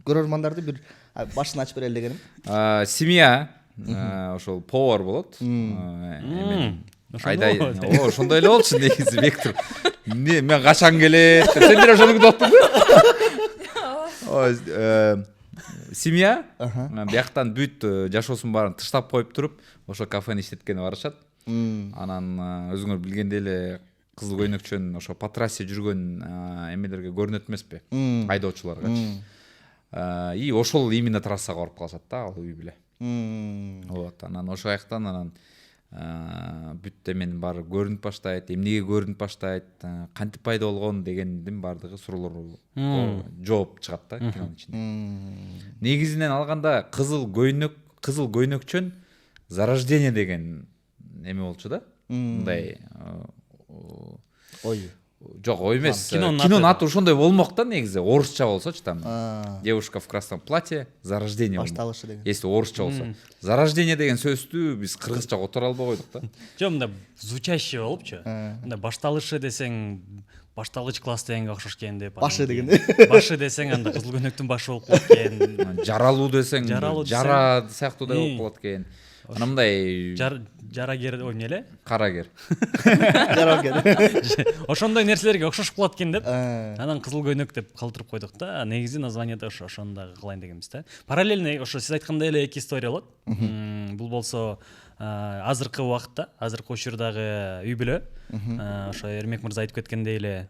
көрөрмандарды бир башын ачып берели дегеним. Семья ошол повар болот. Айдай, ошондой эле болчу негизи Вектор. Мен качан келет? Сендер ошону күтүп аттыңбы? Семья бияктан бүт жашоосун баарын тыштап коюп туруп, ошо кафени иштеткени барышат. Анан өзүңөр билгендей эле кызыл көйнөкчөн ошо по трассе жүргөн эмелерге көрүнөт эмеспи? Айдоочуларгачы. И ошол именно трассага барып калышат да, ал үй биле. Вот, анан ошол жактан анан бүт эменин баары көрүнүп баштайт, эмнеге көрүнүп баштайт, кантип пайда болгон дегендин баардыгы суроолор жооп чыгат да кинонун ичинде. Негизинен алганда кызыл көйнөкчөн зарождение деген эме болчу да. Мындай Ой. Жок, ой эмес. Кинонун Кинонун аты ошондой болмок да негизи. Орусча болсочу там. Девушка в красном платье, зарождение. Башталышы деген. Если орусча болсо. Зарождение деген сөздү биз кыргызча которо албай койдук да. Жок, мындай звучащий болупчу. Мындай башталышы десең, башталгыч класс дегенге окшош экен деп. Башы дегенде. Башы десең анда кызыл көйнөктүн башы болуп калат экен. Жаралуу десең, жара сыяктуу да болуп калат экен. Анан мындай жарагер, ой эмне эле? карагер. Ошондой нерселерге окшошуп калат экен деп. Анан кызыл көйнөк деп калтырып койдук да. Негизи названиеде ошондой кылайын дегенбиз да. Параллельно ошо сиз айткандай эле эки история болот. Бул болсо азыркы убакытта, азыркы учурдагы үй бүлө, ошо Эрмек мырза айтып кеткендей эле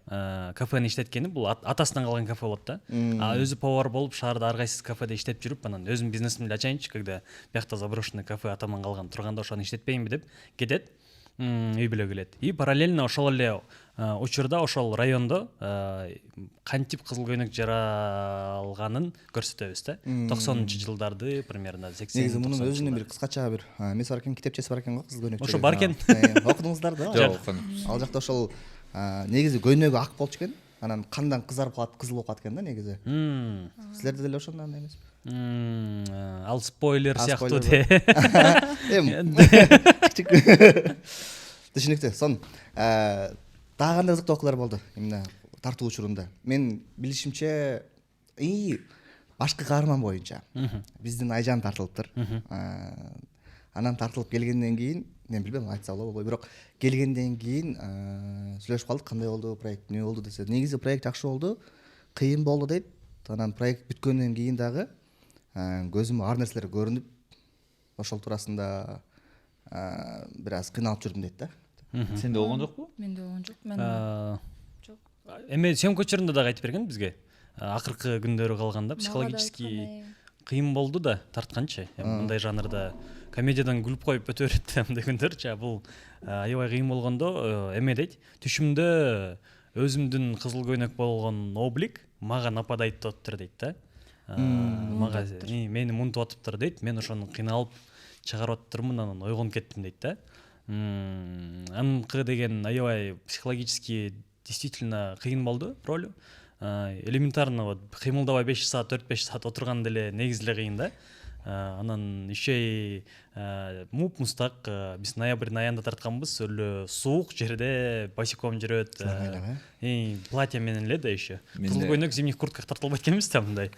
кафени иштеткени бул атасынан калган кафе болот да. А өзү повар болуп шаарда ар кайсы кафеде иштеп жүрүп, анан өзүмдүн бизнесимди ачайынчы, когда биякта заброшенный кафе атаман калган турганда ошону иштетпейинби деп кетет. Үй бүлө келет. И параллельно ошол эле учурда ошол райондо кантип кызыл көйнөк жаралганын көрсөтөбүз да. 90-жылдарды примерно 80. Негизи мунун өзүнүн бир кыскача бир эмеси бар экен, китепчеси бар экен го, кызыл көйнөк. Ошо бар экен. Окудуңуздар да? Жок, окудум. Ал жакта ошол негизи көйнөгү ак болчу экен. Анан кандан кызарып калат, кызыл болуп калат экен да негизи. Силерде деле ошондой эмеспи? Ал спойлер сыяктуу де. Түшүнүктүү. Сон дагы кандай кызыктуу окуялар болду эмне тартуу учурунда? Мен билишимче башкы каарман боюнча биздин Айжан тартылыптыр. Анан тартылып келгенден кийин, мен билбейм, айтса болобу, бирок келгенден кийин сүйлөшүп калдык, кандай болду проект, эмне болду десе. Негизи проект жакшы болду, кыйын болду дейт. Анан проект бүткөндөн кийин дагы көзүмө ар нерселер көрүнүп, ошол туурасында бир аз кыйналып жүрдүм дейт да. Сенде болгон жокпу? Менде болгон жок. Мен жок. Эме съемка учурунда дагы айтып берген бизге. Акыркы күндөрү калганда психологический кыйын болду да тартканчы. Мындай жанрда комедиядан күлүп коюп өтө берет андай күндөрчү. Бул аябай кыйын болгондо эме дейт. Түшүмдө өзүмдүн кызыл көйнөк болгон облик мага нападайт тоттур дейт да. Мага мени мунтуп атыптыр дейт. Мен ошону кыйналып чыгарып атыптырмын, анан ойгонуп кеттим дейт да. Аныкы деген аябай психологически действительно кыйын болду роль. Элементарно вот кыймылдабай 5 саат, 4-5 саат отурган деле негизи эле кыйын да. Анан еще и муп-мустак биз ноябрь аянда тартканбыз, өлө суук жерде босиком жүрөт. Платье менен эле да еще. Кызыл көйнөк зимних куртках тартылбайт экенбиз да мындай.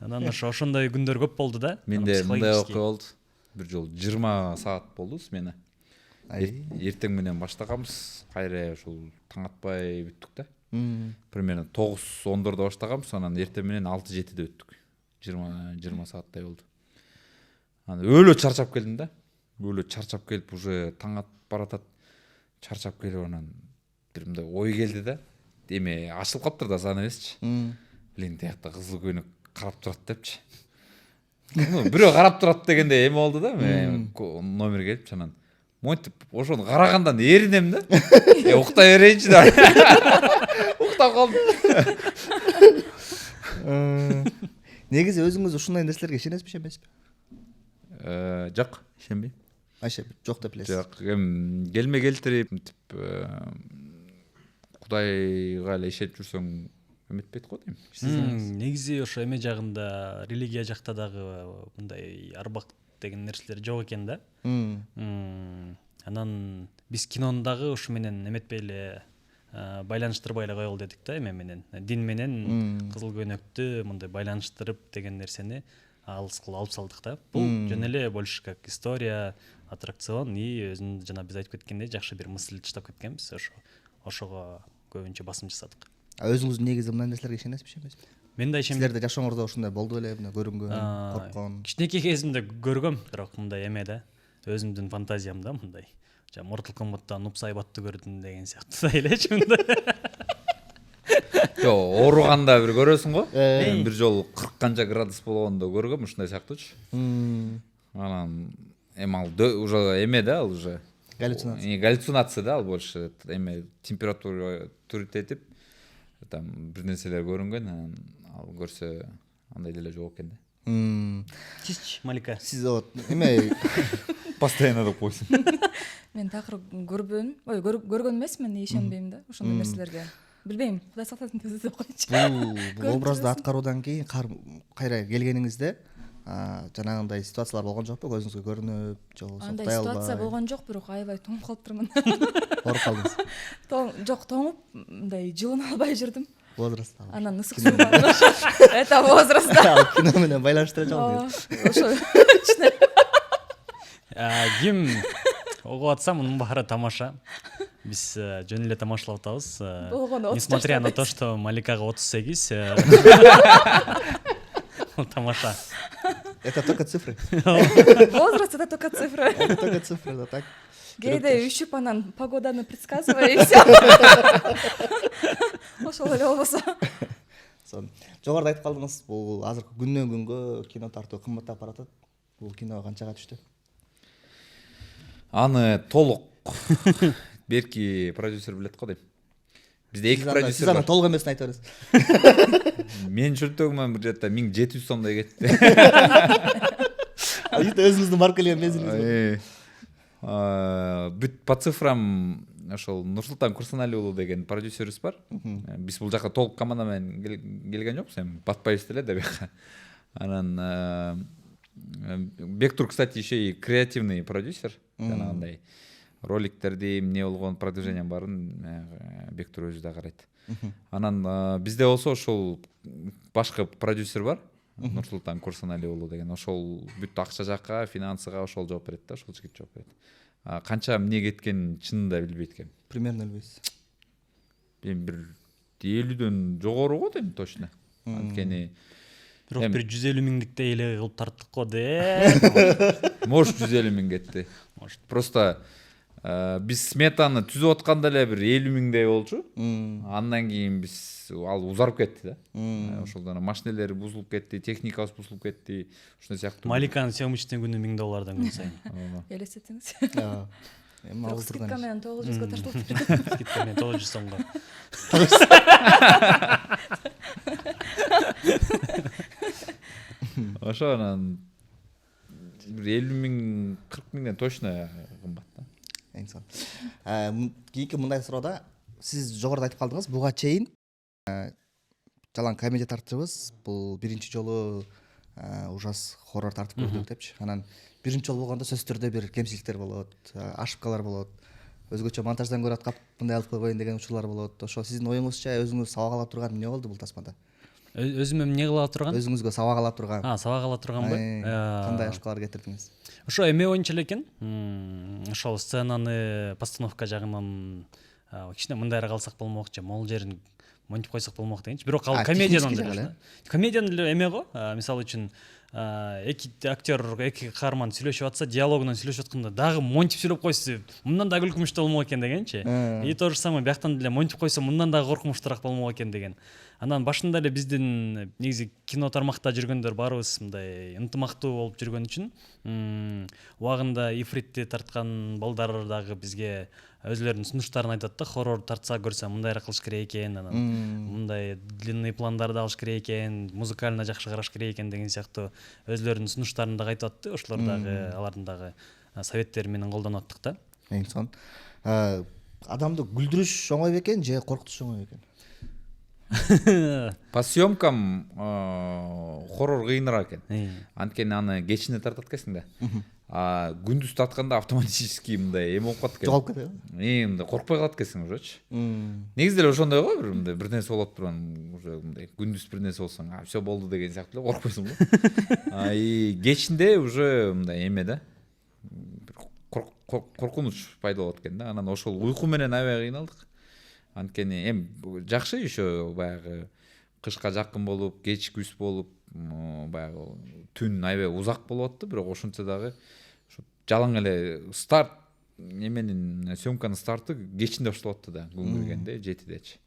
Анан ошондой күндөр көп болду да. Менде мындай окуя болду. Бир жолу 20 саат болду смена. эртең менен баштаганбыз, кайра ушул таң атпай бүттүк да. Примерно 9-10 баштаганбыз, анан эртең менен 6-7 өттүк. 20 сааттай болду. Анан өлө чарчап келдим да. Өлө чарчап келип уже таң атып баратат. Чарчап келип анан бир мындай ой келди да. Эме ачылып калыптыр да занавесчи. Блин, тиякта кызыл көйнөк карап турат депчи. Бирөө карап турат дегенде эме болду да. Мен номер келип анан монтип ошону карагандан эринем да. Уктай берейинчи да. Уктап калдым. Негизи өзүңүз ушундай нерселерге ишенесизби, ишенбейсизби? Жок, ишенбейм. Айше жок деп элесиз. Жок, келме келтирип мынтип Кудайга эле ишенип жүрсөң эметпейт го дейм. Негизи ошо эме жагында, религия жакта дагы мындай арбак деген нерселер жок экен да. Анан биз кинону дагы ушу менен эметпей эле байланыштырбай эле коелу дедик да, эме менен. Дин менен кызыл көйнөктү мындай байланыштырып деген нерсени алыс кылып алып салдык да. Бул жөн эле больше как история, аттракцион и өзүн жана биз айтып кеткендей жакшы бир мысль таштап кеткенбиз. Ошого көбүнчө басым жасадык. Өзүңүз негизи мындай нерселерге ишенесизби, ишенбейсизби? Мен да ишенбейм. Силерде жашооңордо ушундай болду беле, мына көрүнгөн, корккон? Кичинекей кезимде көргөм, бирок мындай эме да. Өзүмдүн фантазиямда мындай. Mortal Kombat'та Нуп Сайбатты көрдүм деген сыяктуу да элечи мындай. Жок, ооруганда бир көрөсүң го. Бир жолу 40 канча градус болгондо көргөм ушундай сыяктуучу. Анан эми ал уже эме да, ал уже галлюцинация. Галлюцинация да, ал больше эме температура этип там бир нерселер көрүнгөн, анан ал көрсө андай деле жок экен да. Сизчи, Малика? Сиз вот эме Постоянно деп койсуң. Мен такыр көргөн эмесмин, ишенбейм да ошондой нерселерге. Билбейм, Кудай сактасын деп койчу. Бул образды аткаруудан кийин кайра келгениңизде жанагындай ситуациялар болгон жокпу? Көзүңүзгө көрүнүп, же болбосо андай ситуация болгон жок, бирок аябай тоңуп калыптырмын. Ооруп калдыңыз? Жок, тоңуп, мындай жылына албай жүрдүм. Возрастта. Анан ысык суу. Это возрастта. Кино менен байланыштыра жок. Ошо. Ким угуп атса, мунун баары тамаша. Биз жөн эле тамашалап атабыз. Несмотря на то, что Маликага 38, тамаша. Это только цифры. Возраст — это только цифры. Это только цифры, да так. Кээде үшүп анан погоданы предсказывай и всё. Ошол эле болбосо. Жогоруда айтып калдыңыз, бул азыркы күндөн күнгө кино тартуу кымбаттап баратат. Бул кино канчага түштү? Аны толук берки продюсер билет го дейм. Бизде 2 продюсер бар. Сиз аны толук эмесин айта бересиз. Мен чөлтөгүмөн бир жакта 1700 сомдой кетти. Айта өзүңүздүн барып келген бензиниңиз. Бүт по цифрам ошол Нурсултан Курсаналиy уулу деген продюсерибиз бар. Биз бул жака толук команда менен келген жокпуз, эми батпайбыз деле да бияка. Анан Бектур, кстати, еще и креативный продюсер. Жанагындай роликтерди эмне болгон продвижениянын баарын Бектур өзү да карайт. Анан бизде болсо ошол башка продюсер бар. Нурсултан Курсаналиy уулу деген. Ошол бүт акча жакка, финансыга ошол жооп берет да, ошол жигит жооп берет. Канча эмне кеткенин чынында билбейт экен. Примерно билбейсиз. Мен бир 50дөн жогору го дейм точно. Анткени бирок бир 150 миңдиктей эле кылып тарттык го де. Может 150 миң кетти. Просто биз сметаны түзүп атканда эле бир 50 миңдей болчу. Андан кийин биз ал узарып кетти да. Ошолдон машинелери бузулуп кетти, техникасы бузулуп кетти. Ушундай сыяктуу. Маликанын съемочный күнү $1000 күн сайын. Элестетиңиз. Эми ал Скидка менен 900 тартылып. Скидка менен 900 сомго. Ошо анан 50 миң, 40 миңден точно кымбат да. Эң сонун. Кийинки мындай суроодо сиз жогоруда айтып калдыңыз, буга чейин жалаң комедия тартыбыз. Бул биринчи жолу ужас хоррор тартып көрдүк депчи. Анан биринчи жолу болгондо сөзсүз түрдө бир кемчиликтер болот, ошибкалар болот. Өзгөчө монтаждан көрүп аткап мындай алып койбойн деген учурлар болот. Ошо сиздин оюңузча өзүңүз сабак ала турган эмне болду бул тасмада? Өзүм эмне кыла турган? Өзүңүзгө сабак ала турган. Сабак ала турганбы? Кандай ошибкалар кетирдиңиз? Ошо эме боюнча эле экен. ошол сценаны постановка жагынан кичине мындайраак алсак болмок же могул жерин монтип койсок болмок дегенчи. Бирок ал комедиядан технический комедиянын эле эме го. Мисалы үчүн эки актер, эки каарман сүйлөшүп атса, диалогунан сүйлөшүп атканда дагы монтип сүйлөп койсо, мындан да күлкүнүчтүү болмок экен дегенчи. И то же самое бияктан деле монтип койсо, мындан дагы коркунучтуураак болмок экен деген. Анан башында эле биздин негизи кино тармакта жүргөндөр баарыбыз мындай ынтымактуу болуп жүргөн үчүн убагында ифритти тарткан балдар дагы бизге өзлөрүнүн сунуштарын айтат да, хоррор тартса көрсө мындайраак кылыш керек экен, анан мындай длинный пландарды алыш керек экен, музыкально жакшы караш керек экен деген сыяктуу өзлөрүнүн сунуштарын дагы айтып атты. Ошолор дагы алардын дагы советтери менен колдонуп аттык да. Эң сонун. Адамды күлдүрүш оңой бекен же коркутуш оңой бекен? По съемкам хоррор кыйыныраак экен. Анткени аны кечине тартат экенсиң да. Күндүз тартканда автоматически мындай эме болуп калат экен. Жоголуп кетеби? Мындай коркпой калат экенсиң ужечи. Негизи эле ошондой го, бир мындай бир нерсе болот турган, уже мындай күндүз бир нерсе болсоң, всё болду деген сыяктуу эле коркпойсуң го. И кечинде уже мындай эме да. Коркунуч пайда болот экен да. Анан ошол уйку менен аябай кыйналдык. Анткени жакшы еще баягы кышка жакын болуп, кеч күз болуп, баягы түн аябай узак болуп атты, бирок ошентсе дагы жалаң эле старт эменин съемканын старты кечинде башталып атты да, күн киргенде 7-дечи.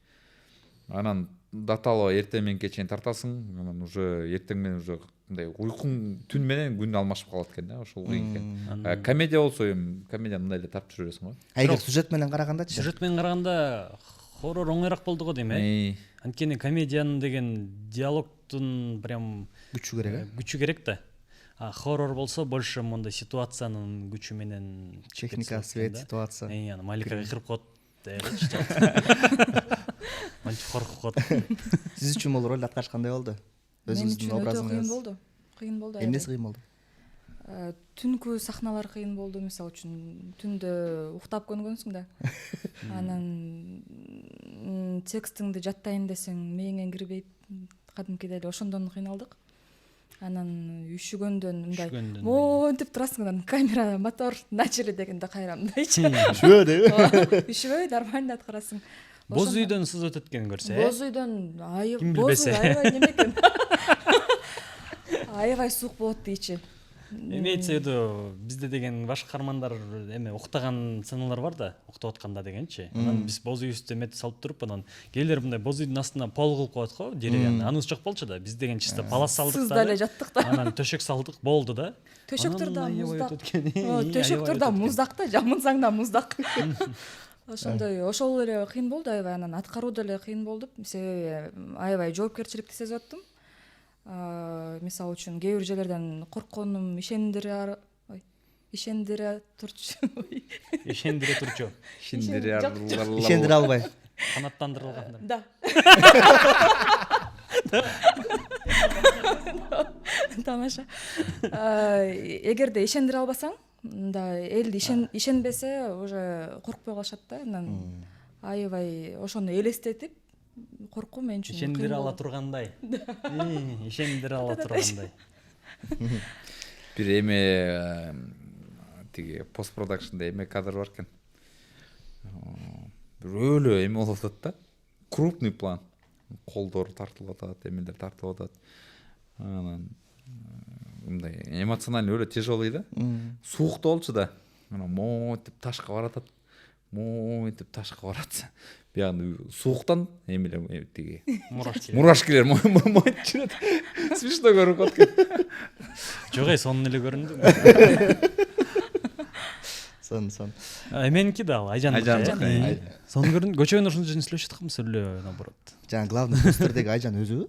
Анан датало эртең менен кечен тартасың, анан уже эртең менен уже мындай уйкуң түн менен күн алмашып калат экен да, ошол кыйын экен. Комедия болсо комедия мындай эле тартып жүрө бересиң го. Эгер сюжет менен караганда-чы? Сюжет менен караганда хоррор оңойраак болду го дейм, Анткени комедиянын деген диалогтун прям күчү керек да. Хоррор болсо больше мондай ситуациянын күчү менен техника, свет, ситуация. Аны Маликага кырып коет. Мантип коркуп коет. Сиз үчүн бул ролду аткарыш кандай болду? Өзүңүздүн образыңыз. Кыйын болду. Эмнеси кыйын болду? Түнкү сахналар кыйын болду. Мисалы үчүн түндө уктап көнгөнсүң да. Анан текстиңди жаттайын десең мээңе кирбейт. Кадимкидей эле ошондон кыйналдык. Анан үшүгөндөн мындай монтип турасың, анан камера мотор начали дегенде кайра мындайчы. Үшүбө деби? Үшүбөй нормально аткарасың. Боз үйдөн сызып өтөт экен көрсө, Боз үйдөн Ким билбесе. аябай неме экен. Аябай суук болот дейчи. Имеется в виду бизде деген башка каармандар эме уктаган сценалар бар да, уктап атканда дегенчи. Анан биз боз үйүбүздө эметип салып туруп, анан кээделер мындай боз үйдүн астына пол кылып коет го, деревянный. Аныбыз жок болчу да. Биз деген чисто палас салдык да. Сызда эле жаттык да. Анан төшөк салдык болду да. Төшөктөр да муздак. Төшөктөр да муздак да, жамынсаң да муздак. Ошондой, ошол эле кыйын болду аябай. Анан аткаруу деле кыйын болду. Себеби аябай жоопкерчиликти сезип аттым. Мисалы үчүн кээ бир жерлерден коркконум ишендире турчу. Ишендире албай. Канаттандырылган. Да. Тамаша. Эгерде ишендире албасаң, мында элди ишенбесе уже коркпой калышат да. Анан аябай ошону элестетип коркуу мен үчүн ишендире ала тургандай. Ишендире ала тургандай. Бир эме тиги постпродакшнда эме кадр бар экен. Бир өлө эме болуп атат да. Крупный план. Колдор тартылып атат, эмелер тартылып атат. Анан мындай эмоционально өлө тяжелый да. Сууктуу болчу да. Анан монтип ташка баратат. Монтип ташка барат. Бияны сууктан эмелер тиги мурашкилер монтип жүрөт. Смешно көрүнүп атат. Жок, сонун эле көрүндү. Сон. Эменики да ал Айжан. Сонун көрүндү. Көчөгөн ошондо жерде сүйлөшүп атканбыз эле наоборот. Жана главный постердеги Айжан өзүбү?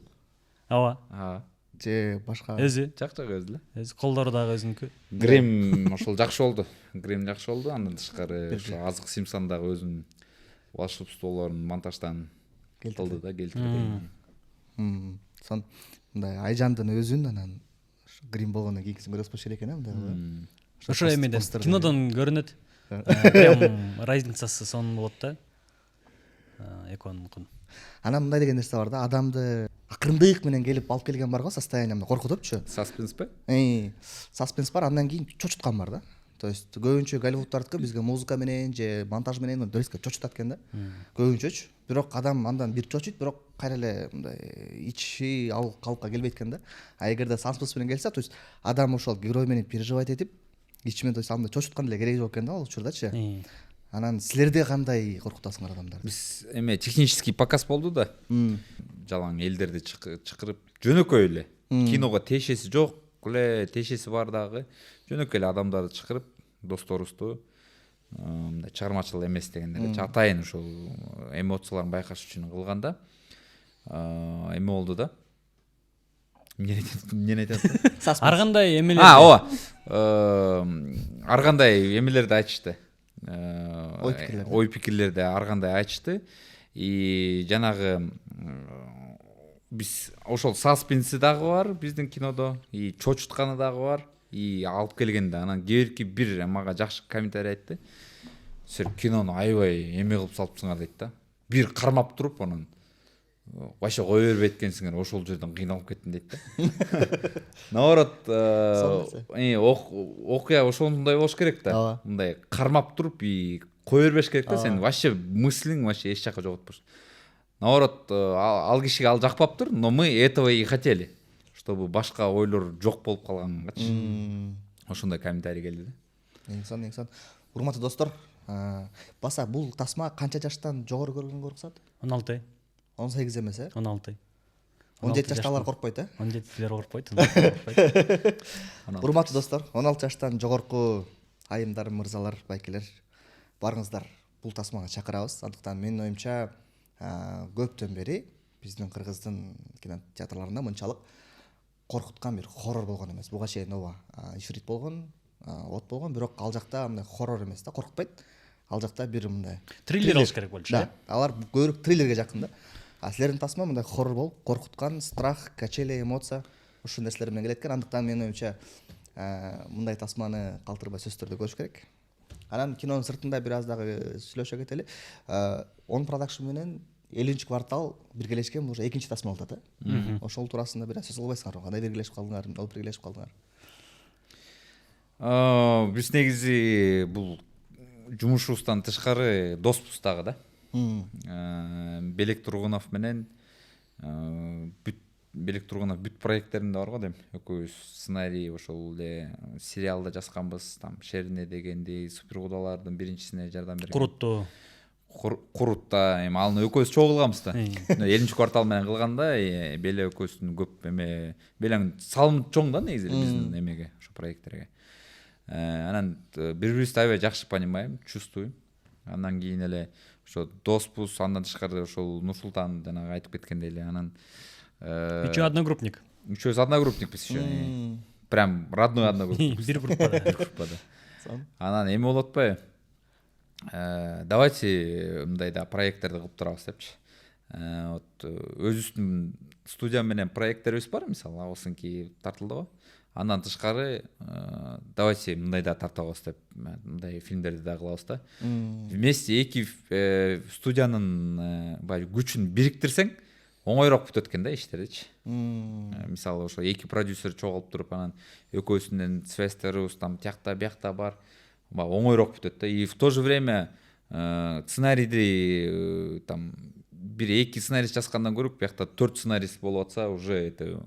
Ооба. Же башка? Өзү. Жак-жак өзү эле. Өзү колдору дагы өзүнүкү. Грим ошол жакшы болду. Грим жакшы болду. Андан тышкары ошо Азык Симпсон дагы өзүнүн волшебстволорун монтаждан келтирди да, келтирди. Сон мындай Айжандын өзүн анан грим болгондон кийинкисин көрөсүз болчу элек экен, мындай. Ошо эмеден кинодон көрүнөт. Прям разницасы сонун болот да. Экөөнүн. Анан мындай деген нерсе бар да, адамды акырындык менен келип алып келген бар го, состояниемде коркутупчу. Саспенс бе? Саспенс бар, андан кийин чочуткан бар да. То есть көбүнчө Голливудтардыкы бизге музыка менен же монтаж менен дөйскө чочутат экен да. Көбүнчөчү. Бирок адам андан бир чочуйт, бирок кайра эле мындай ичи ал калыпка келбейт экен да. А эгерде санспыс менен келсе, то есть адам ошол герой менен переживать этип, ичимен то есть андай чочуткан деле кереги жок экен да ал учурдачы. Анан силерде кандай коркутасыңар адамдарды? Биз эме технический показ болду да. Жалаң элдерди чакырып жөнөкөй эле. Киного тешеси жок эле, тешеси бар дагы. Жөнөкөй эле адамдарды чакырып, досторубузду мындай чыгармачыл эмес дегенде атайын ошол эмоцияларын байкаш үчүн кылганда эме болду да. Эмне айтасың? Ар кандай эмелер? Ооба. Ар кандай эмелерди айтышты. Ой пикирлерди ар кандай айтышты. И жанагы биз ошол саспенси дагы бар биздин кинодо, и чочутканы дагы бар, и алып келгенде анан кээ бир мага жакшы комментарий айтты. Силер кинону аябай эме кылып салыпсыңар дейт да. Бир кармап туруп анан вообще кое бербейт экенсиңер, ошол жерден кыйналып кеттим дейт да. Наоборот, окуя ошондой болуш керек да. Мындай кармап туруп и кое бербеш керек да, сен вообще мыслиң вообще эч жака жоготпош. Наоборот, ал кишиге ал жакпаптыр, но мы этого и хотели, чтобы башка ойлор жок болуп калгангачы. Ошондой комментарий келди да. Эң сон. Урматтуу достор, баса бул тасма канча жаштан жогору көргөнгө уруксат? 16. 18 эмес, 16. 17 жаштагылар коркпойт, 17-лер коркпойт. Урматтуу достор, 16 жаштан жогорку айымдар, мырзалар, байкелер, барыңыздар бул тасмага чакырабыз. Андыктан менин оюмча көптөн бери биздин кыргыздын кинотеатрларында мынчалык коркуткан бир хоррор болгон эмес. Буга чейин ооба ифрит болгон, от болгон, бирок ал жакта мындай хоррор эмес да, коркутпайт. Ал жакта бир мындай триллер болуш керек болчу. Да, алар көбүрөөк триллерге жакын да. А силердин тасма мындай хоррор болуп, коркуткан, страх, качели, эмоция ушул нерселер менен келет экен. Андыктан менин оюмча мындай тасманы калтырбай сөзсүз түрдө көрүш керек. Анан кинонун сыртында бир аз дагы сүйлөшө кетели. Он продакшн менен 50 квартал биргелешкен, бул уже экинчи тасма болуп атат. Ошол туурасында бир аз сөз кылбайсыңарбы? Кандай биргелешип калдыңар, алып биргелешип калдыңар? Биз негизи бул жумушубуздан тышкары доспуз дагы да. Белек Тургунов менен Белек Тургунов бүт проекттеринде бар го дейм. Экөөбүз сценарий ошол эле сериалда жазганбыз, там Шерине дегенди, Супер кудалардын биринчисине жардам берген. Курутта эми аны экөөбүз чогуу кылганбыз да. 50 квартал менен кылганда Беле экөөбүздүн көп эме Белең салым чоң да негизи биздин эмеге, ошо проекттерге. Анан бири-бирибизди аябай жакшы понимаем, чувствуем. Андан кийин эле ошо доспуз, андан тышкары ошол Нурсултан жанагы айтып кеткендей эле анан Үчөө одногруппник. Үчөөбүз одногруппникпиз ещё. Прям родной одногруппник. Бир группада. Анан эме болот атпайбы? Давайте мындайда проекттерди кылып турабыз депчи. Вот өзүбүздүн студия менен проекттерибиз бар, мисалы Абысынки тартылды го. Андан тышкары давайте мындайда тартабыз деп мындай фильмдерди да кылабыз да. Вместе эки студиянын баягы күчүн бириктирсең оңойрок бүтөт экен да иштеричи. Мисалы ошо эки продюсер чогулуп туруп анан экөөсүнүн связьтарыбыз там тиякта биякта бар. Оңойрок бүтөт да. И в то же время сценарийди там бир эки сценарист жазгандан көрүп биякта 4 сценарист болуп атса уже это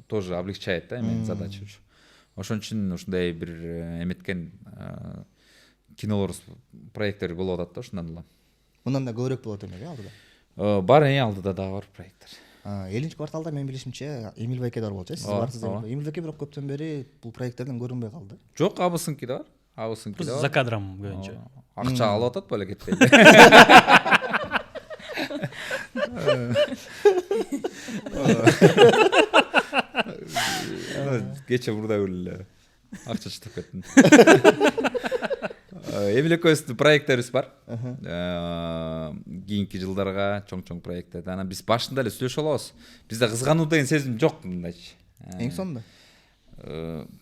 тоже облегчает да менин задачу. Ошон үчүн ушундай бир эметкен кинолор проекттер болуп атат да ошондон улам. Мындан да көбүрөөк болот эмеби алдыда? Бар, алдыда дагы бар проекттер. 50 кварталда мен билишимче Эмил Байке да болчу, сиз барсыз Эмил. Эмил Байке бирок көптөн бери бул проекттерден көрүнбөй калды. Жок, Абысынки да бар. Абысынки да бар. За кадром көбүнчө. Акча алып атат беле кетпей. Кече бурда эле акча чыгып кеттим. Эмил экөөбүздүн проекттерибиз бар. Кийинки жылдарга чоң проекттер. Анан биз башында эле сүйлөшүп алабыз. Бизде кызгануу деген сезим жок мындайчы. Эң сонда.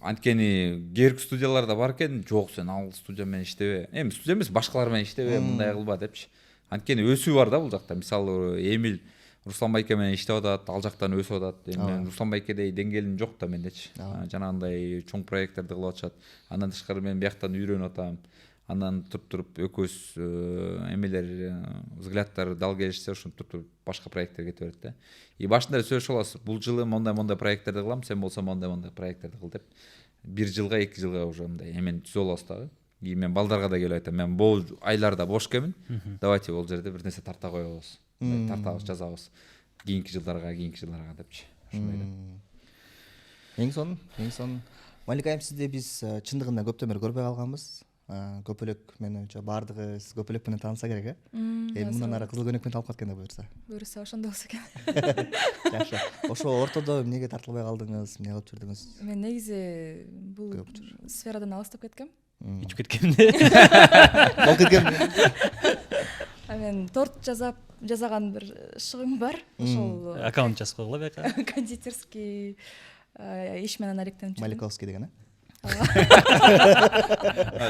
Анткени керк студияларда бар экен, жок сен ал студия менен иштебе. Эми студия эмес, башкалар менен иштебе, мындай кылба депчи. Анткени өсүү бар да бул жакта. Мисалы Эмил Руслан байке менен иштеп атат, ал жактан өсүп атат. Эми мен Руслан байкедей деңгээлим жок да мендечи. Жанагындай чоң проекттерди кылып атышат. Андан тышкары мен бияктан үйрөнүп атам. Андан туруп экөөбүз эмелер взглядтар дал келишсе ушинтип туруп башка проекттерге кетип берет да. И башында сөйлөшүп аласыз. Бул жылы мондай проекттерди кылам, сен болсо мондай проекттерди кыл деп. 1 жылга 2 жылга уже мындай эмени түзүп алабыз дагы. И мен балдарга да келип айтам. Мен бул айларда бош келмин. Давайте бул жерде бир нерсе тарта коебуз. Тартабыз, жазабыз. Кийинки жылдарга депчи. Ушундай да. Эң сонун. Малика айым, сизди биз чындыгында көптөн бери көрбөй калганбыз. Көп элек менимче баардыгы сиз көп элек менен тааныса керек, Эми мындан ары кызыл көнөк менен таалып кеткенде буюрса. Буюрса ошондой болсо экен. Жакшы. Ошо ортодо эмнеге тартылбай калдыңыз, эмне кылып жүрдүңүз? Мен негизи бул сферадан алыстап кеткем. ичип кеткенде. Болуп кеткен. Мен торт жасаган бир шыгым бар. Ошол Аккаунт жазып койгула бияка. кондитерский иш менен алектенип жүрдүм. Маликовский деген,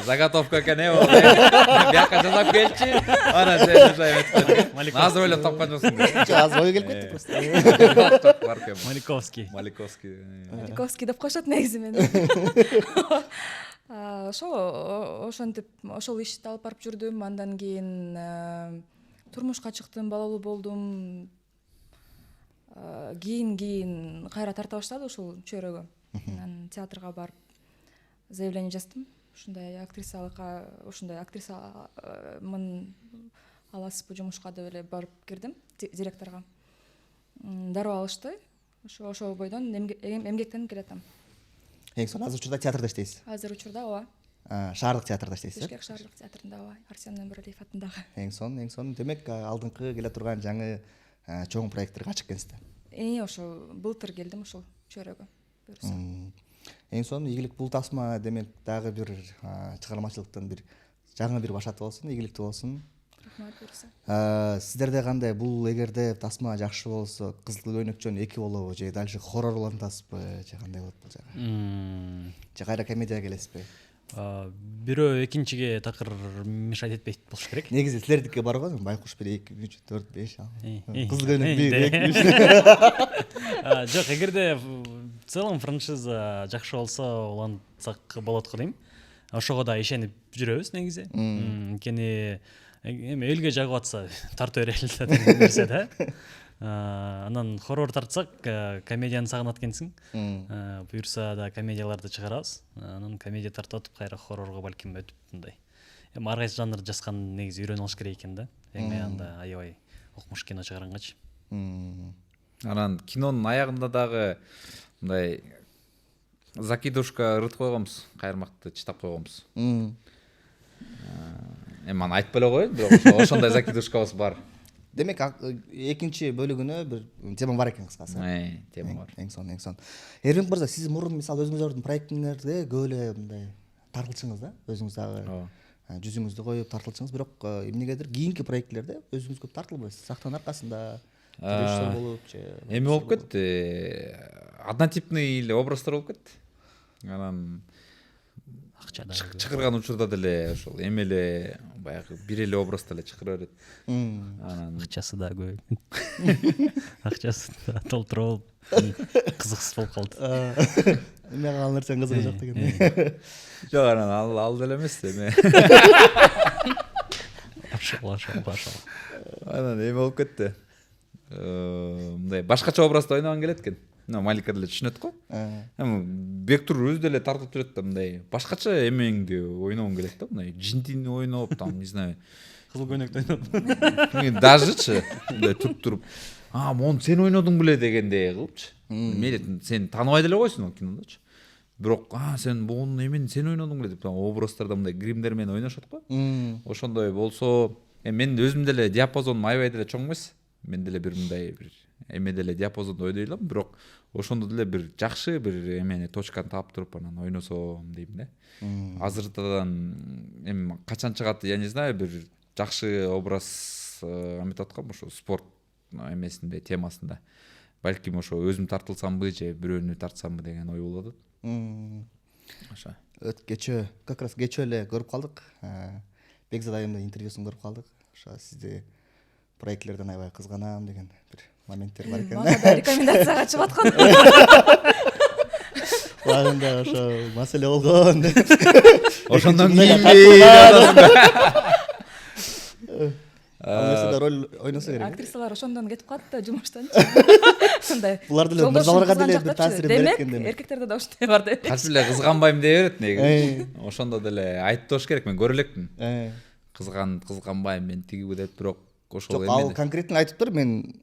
Заготовка экен ол. Бияка жасап келчи. Ана сен уже эметкен. Азыр ойлоп тапкан жоксуң. Азыр ой келип кетти просто. Маликовский деп коюшат негизи мени. Ошентип ошол ишти алып барып жүрдүм. Андан кийин турмушка чыктым, балалуу болдум. Кийин кайра тарта баштады ушул чөйрөгө. Анан театрга барып заявление жаздым. Ушундай актрисамын аласызбы жумушка деп эле барып кирдим директорго. Дароо алышты. Ошол бойдон эмгектенип келатам. Эң сонун, азыр учурда театрда иштейсиз. Азыр учурда ооба. Шаардык театрда иштейсиз. Бишкек шаардык театрында ооба. Арсен Нөмөрөлиев атындагы. Эң сонун. Демек, алдыңкы келе турган жаңы чоң проекттерге ачык экенсиз. Ошо былтыр келдим ошол чөйрөгө. Буюрса. Эң сонун ийгилик бул тасма, демек дагы бир чыгармачылыктын жаңы бир башаты болсун, ийгиликтүү болсун. Рахмат буюрса. Сиздерде кандай, бул эгерде тасма жакшы болсо, кызыл көнөкчөн 2 болобу же дальше хоррор улантасызбы, же кандай болот бул жагы? Же кайра комедияга келесизби? Бирөө экинчиге такыр мешать этпейт болуш керек. Негизи силердики бар го, байкуш 1 2 3 4 5 кызыл көнөк 1 2 3. Жок, эгерде в целом франшиза жакшы болсо улантсак болот го дейм. Ошого да ишенип жүрөбүз негизи. Анткени эми элге жагып атса тарта берели деген нерсе да. Анан хоррор тартсак комедияны сагынат экенсиң. Буюрса да комедияларды чыгарабыз. Анан комедия тартып атып кайра хоррорго балким өтүп мындай. Эми ар кайсы жанр жазган негизи үйрөнүп алыш керек экен да. Эң аянда аябай окмуш кино чыгаргангачы. Анан кинонун аягында дагы мындай закидушка ырыт койгонбуз, кайырмакты чытап койгонбуз. Эми аны айтпай эле коеюн, бирок ошондой закидушкабыз бар. Демек, экинчи бөлүгүнө бир тема бар экен кыскасы. Тема бар. Эң сонун. Эрбек мырза, сиз мурун мисалы өзүңүздөрдүн проектиңерде көп эле мындай тартылчыңыз да, өзүңүз дагы жүзүңүздү коюп тартылчыңыз, бирок эмнегедир кийинки проектлерде өзүңүз көп тартылбайсыз. Сактан аркасында режиссер болуп же эми болуп кетти. Однотипный эле образдар болуп кетти. Анан чакырган учурда деле ошол эми эле баягы бир эле образда эле чакыра берет. Анан Акчасы да көп. Акчасы да толтуруп кызыксыз болуп калды. Эме ал нерсе кызыгы жок деген. жок, анан ал деле эмес эми. Ошол. Анан эми болуп кетти. Мындай башкача образда ойногон келет экен. Малика деле түшүнөт го. Эми Бектур өзү деле тартып жүрөт да, мындай башкача эмеңди ойногон келет да, мындай жинтини ойноп, там, не знаю, Кызыл көнөктө ойноп. Дажычы мындай туруп, мону сен ойнодуң беле дегендей кылыпчы. Мейли сен тааныбай деле койсуң ал кинодочу. Бирок, сен бунун эмени сен ойнодуң беле деп, образдарда мындай гримдер менен ойношот го. Ошондой болсо, мен өзүм деле диапазонум аябай деле чоң эмес. Мен деле бир мындай бир эме деле диапазондо ойной алам, бирок ошондо деле бир жакшы бир эмени точканы таап туруп анан ойносом дейм да. Азырдан эми качан чыгат, я не знаю, бир жакшы образ эметип аткам ошо спорт эмесинде, темасында. Балким ошо өзүм тартылсамбы же бирөөнү тартсамбы деген ой болуп атат. Ошо. Кечээ, как раз кечээ эле көрүп калдык. Бекзат айымдын интервьюсун көрүп калдык. Ошо сизди проектлерден аябай кызганам деген бир моменттер бар экен. Мага да рекомендацияга чыгып аткан. Лагында ошо маселе болгон деп. Ошондон Экинчи кийин Алыста роль ойноса керек. Актрисалар ошондон кетип калат да жумуштан. Андай. Булар деле мырзаларга деле бир таасирин берет экен Демек, демек. эркектерде да ушундай бар деп. кантип эле кызганбайм дей берет негизи. Ошондо деле айтып туруш керек, мен көрө элекмин. Кызганбайм мен тиги деп, бирок ошол Жок, ал конкретно айтып тур, мен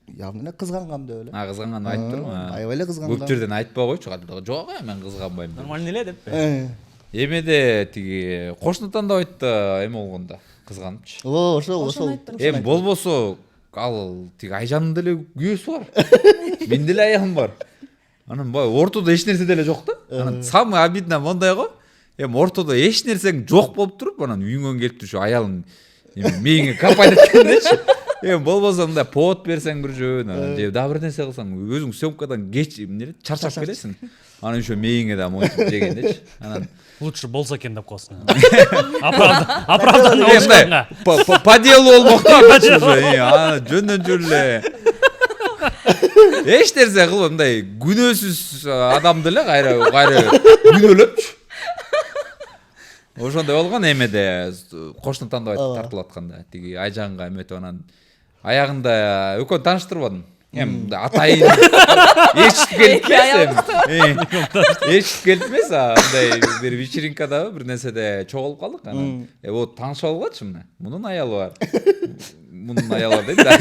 явно кызгангам деп эле. кызганганды айтып турмун. Аябай эле кызгангам. Көп жерден айтпай койчу, кантип жок, мен кызганбайм деп. Нормально эле деп. Эмеде тиги кошуна тандабайт да эме болгондо кызганыпчы. Ошол. Эми болбосо ал тиги Айжандын деле күйөөсү бар. Менин деле аягым бар. Анан баягы ортодо эч нерсе деле жок да. Анан самый обидно мондай го. Эми ортодо эч нерсең жок болуп туруп, анан үйүңөн келип туруп аялың мээңе капайт эткендечи. Эми болбосо мындай повод берсең бир жөн, анан же дагы бир нерсе кылсаң, өзүң съемкадан кеч эмне чарчап келесиң. Анан ошо мээңе да монтип жегендечи. Анан Лучше болсо экен деп коесуң. Оправданно болушканга. По делу болмок дейт уже. Ана жөндөн жөн эле. Эч нерсе кылып мындай күнөөсүз адам деле кайра күнөөлөпчү. Ошондой болгон эмеде кошуна тандабайт тартылып атканда тиги Айжанга эметип анан аягында экөө тааныштырбадым. Эми атайын эчтип келипмес. Эчтип келипмес, андай бир вечеринкада бир нерседе чогулуп калдык анан. Вот таанышып алгачы мына. Мунун аялы бар. Мунун аялы бар дейт да.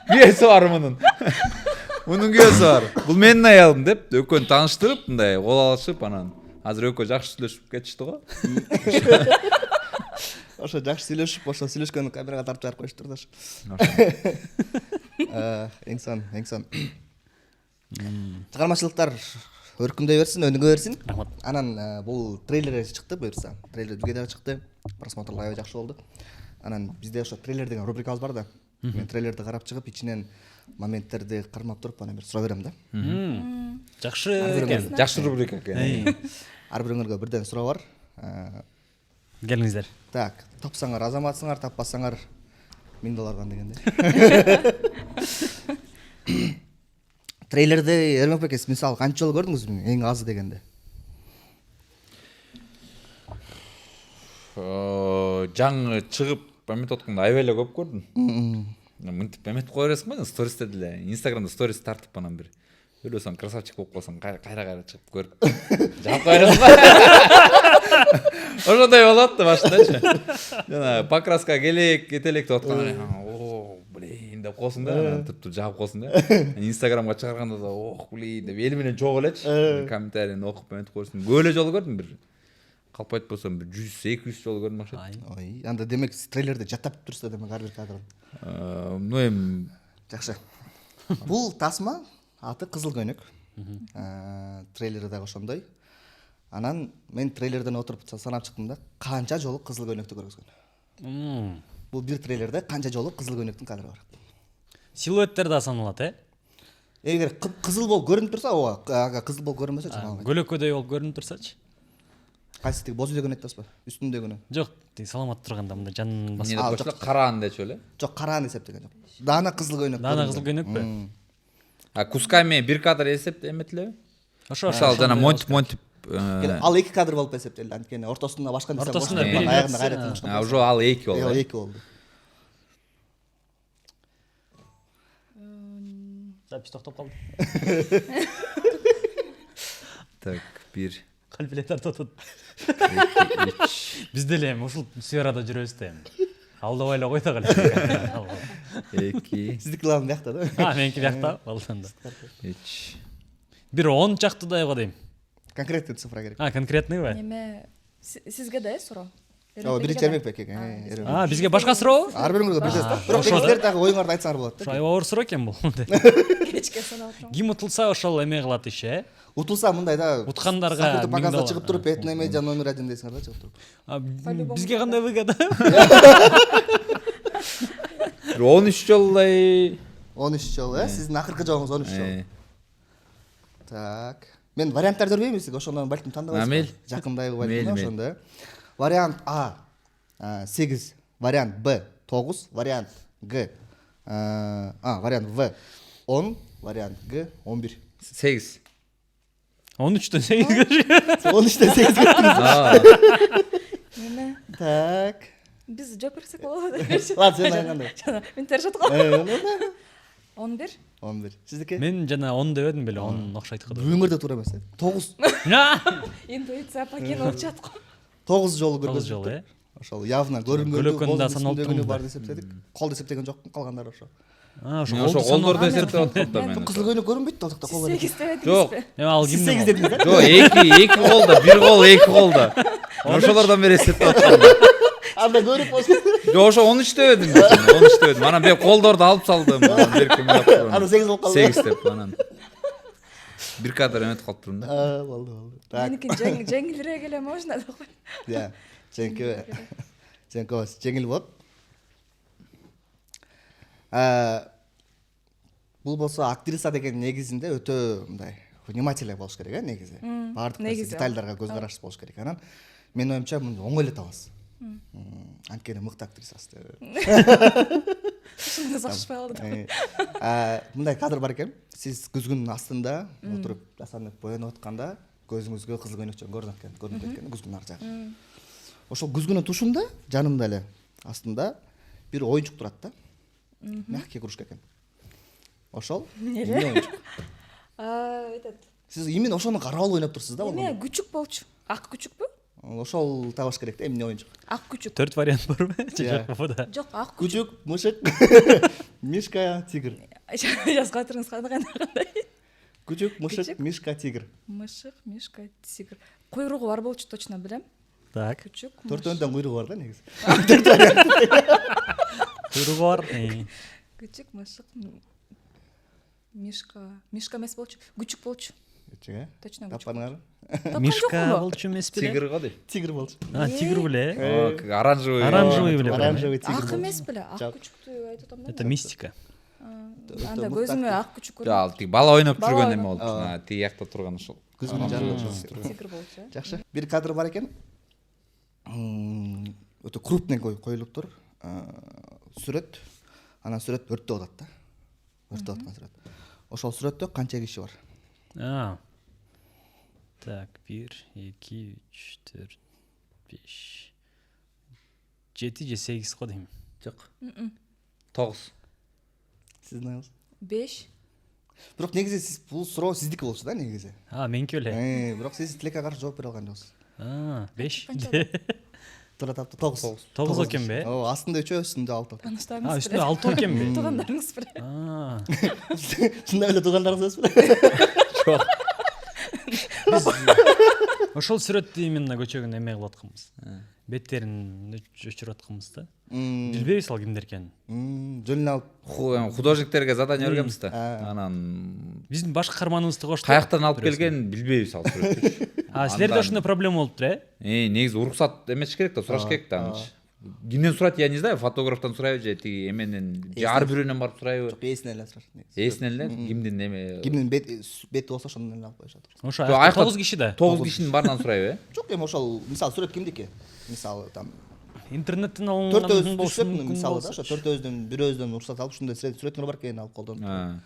Күйөөсү бар мунун. Мунун күйөөсү бар. Бул менин аялым деп экөөнү тааныштырып, мындай кол алышып анан азыр экөө жакшы сүйлөшүп кетишти го. Ошо жакшы сүйлөшүп, ошо сүйлөшкөндү камерага тартып чыгарып коюштур да. Эң сон. Чыгармачылыктар өркүндөй берсин, өнүгө берсин. Анан бул трейлер чыкты буюрса. Трейлер бизге дагы чыкты. Просмотрлар аябай жакшы болду. Анан бизде ошо трейлер деген рубрикабыз бар да. Мен трейлерди карап чыгып, ичинен моменттерди кармап туруп, анан бир суроо берем да. Жакшы экен. Жакшы рубрика экен. Ар бирөөңөргө бирден суроо бар. Келиңиздер. Так, тапсаңар азаматсыңар, таппасаңар $1000 дегенде. Трейлерди Эрмек бекес мисалы канча жолу көрдүңүз? Эң азы дегенде. Жаңы чыгып эметип атканда аябай эле көп көрдүм. Мынтип эметип кое бересиң го, стористе деле, Инстаграмда сторис тартып анан бир өлөсөң красавчик болуп калсаң, кайра чыгып көрүп жаап койросуң. Ошондой болот да башындачы. Жана покраска кете элек деп атканда, блин деп коесуң да, анан туруп жаап коесуң да. Инстаграмга чыгарганда да, блин деп эл менен чогуу элечи. Комментарийни окуп эметип коесуң. Көп эле жолу көрдүм бир. Калп айтпасам бир 100-200 жолу көрдүм акча. Ой, анда демек трейлерде жаттап турсуздар демек ар бир кадрын. Ну эми Жакшы. Бул тасма аты Кызыл көйнөк. Трейлери дагы ошондой. Анан мен трейлерден отуруп санап чыктым да, канча жолу Кызыл көйнөктү көргөзгөн. Бул бир трейлерде канча жолу Кызыл көйнөктүн кадры бар. Силуэттер да саналат, Эгер кызыл болуп көрүнүп турса, ага кызыл болуп көрүнбөсө чыга. Көлөкөдөй болуп көрүнүп турсачы? Кайсы тиги боз үйдөгүн айтасызбы? Үстүндөгүнү. Жок, тиги саламат турганда мындай жан басып. эмне деп коюшла, караан дечү эле. Жок, караан эсептеген жок. Даана кызыл көйнөк. Даана кызыл көйнөкпү? Кусками бир кадр эметилеби? Ошо. Мисалы жана монтип Ал 2 кадр болуп эсептелди. Анткени ортосунда башка нерсе болсо, аягында кайрат болуш. Уже ал 2 болду. 2 болду. Запись токтоп калды. Так, бир. Калп тартып атат. Биз деле эми ушул сферада жүрөбүз да эми. Алдабай эле кой да калп. 2. Сиздики лагым биякта да. Меники биякта, балдан да. 3. Бир 10 чактыдай го дейм. Конкретный цифра керек. Конкретныйбы? Эме сизге да суроо. Биринчи Эрмек бек экен. Бизге башка суроо? Ар бирөөңөргө бирден. Бирок сиздер дагы оюңарды айтсаңар болот да. Ошо аябай оор суроо экен бул. Кечке санап турам. Ким утулса ошол эме кылат иши, Утулса мындай да. Уткандарга магазда чыгып туруп, этный медиа номер 1 дейсиңер да чыгып туруп. Бизге кандай выгода? 13 жолдай. 13 жол, Сиздин акыркы жолуңуз 13 жол. Так. Мен варианттарды бербейм сизге, ошондон балким тандабайсызбы? Жакындайбы балким ошондо. Вариант А 8, вариант Б 9, вариант Г Вариант В 10, вариант Г 11. 8. 13-төн 8-ге чыгат. 13'ten 8 gittiniz. Эме Так. биз жооп берсек болобу? Ладно, sen ayağında. Мен теришет го. 11. 11. Sizdeki? Мен жана 10 деп едим беле, 10 окшойт го. Өмірде тура емес. 9. Интуиция пакен болуп жатат го. 9 жолу 9 көргөзүп жолу, жатыр. Ошол явно көрүнгөндү, Көлөкөндө саналып үстүндөгүнү турган бар да. десептедик. Кол десептеген жок, калгандары ошо. Ошо колдорду эсептеп аткам да мен. Кызыл көйнөк көрүнбөйт да ал жакта кол. 8 дебедиңизби? Жок. Ал Siz кимдин? 8 dediniz да? Жок, эки колдо, бир кол, эки колдо. Ошолордон бери эсептеп аткам. Анда көрүп болсун. Жок, ошо 13 деп едим. 13 деп едим. Анан мен колдорду алып салдым. Берки мен Анда 8 болуп калды. 8 деп анан. Бир кадр эметип калып турдум да. Болду. Так. Меники жеңилирээк эле можно деп кой. Я. Жеңке жеңил болот. Бул болсо актриса деген негизинде өтө мындай внимательный болуш керек, негизи. Баардык негизи, детальдарга көз караш болуш керек. Анан менин оюмча муну оңой эле табасыз. Анткени мыкты актрисасыз деп. Шынында сакышпай калды. Мындай кадр бар экен. Сиз күзгүнүн астында отуруп жасанып боенуп атканда көзүңүзгө кызыл көйнөкчөн көрүнүп кеткен күзгүнүн ар жагы. Ошол күзгүнүн тушунда жанымда эле астында бир оюнчук турат да. Мягкий игрушка экен. Ошол эмне оюнчук? Айтат. Сиз именно ошону карап алып ойноп турсуз да. Эме күчүк болчу. Ак күчүкпү? Ошол табыш керек да, эмне оюнчук. Ак күчүк. 4 вариант барбы? Жок да. Жок, ак күчүк. Күчүк, мышык, мишка, тигр. Жазга турыңыз кандай? Күчүк, мышык, мишка, тигр. Мышык, мишка, тигр. Куйругу бар болчу, точно билем. Так. Күчүк. Төртөөндөн куйругу бар да негизи. Куйругу бар. Күчүк, мышык, мишка. Мишка эмес болчу. Күчүк болчу. Күчүк, Точно күчүк. тапканыңар? Мишка болчу эмес беле? Тигр го дейт. Тигр болчу. Тигр беле. Оранжевый. Оранжевый беле. Оранжевый тигр. Ак болчу. эмес беле? Ак күчүктү айтып атам да. Это мистика. Анда көзүмө ак күчүк Жок, көрүнүп. ал тиги бала ойноп Бала жүргөн ойноп. эме болчу. Тиги жакта турган ошол. Күзгүнүн жанында. Тигр болчу. Жакшы. Бир кадр бар экен. Өтө крупный коюлуптур. Сүрөт. Анан сүрөт өрттөп атат да. Өрттөп аткан сүрөт. Ошол сүрөттө канча киши бар? Так, 1, 2, 3, 4, 5. 7 же 8 го дейм. Жок. 9. Сиздин оюңуз? 5. Бирок негизи сиз бул суроо сиздики болчу да негизи. Меники беле. Бирок сиз тилекке каршы жооп бере алган жоксуз. 5. Туура таптı 9. 9 экен бе? Астында 3, үстүндө 6. Тааныштарыңыз Үстүндө 6 экен бе? Туугандарыңыз беле? Чындап эле туугандарыңыз эмес беле? Ошол сүрөттү именно көчөгүн эме кылып атканбыз. Беттерин өчүрүп атканбыз да. Билбейбиз ал кимдер экенин. Жөнүн алып Художниктерге задание бергенбиз да. Анан Биздин баш каарманыбызды коштук. каяктан алып келген билбейбиз ал сүрөттү. Силерде ошондой проблема болуптур, Негизи уруксат эметиш керек да, сураш керек да. Кимден сурайт, я не знаю, фотографтан сурайбы же тиги эменен, же ар бирөөнөн барып сурайбы. эсинен эле сураш. Эсинен эле кимдин эме. Кимдин бети болсо ошондон эле алып коюшат. Ошо Жок, 9 киши да. 9 кишинин баарынан сурайбы, Жок, эми ошол мисалы сүрөт кимдики? Мисалы там Интернеттен алынган төртөөбүз болушу түшүп, мүмкүн мисалы болсо. да, ошо төртөөбүздөн бирөөбүздөн уруксат алып ушундай сүрөттөр бар экен алып колдонуп.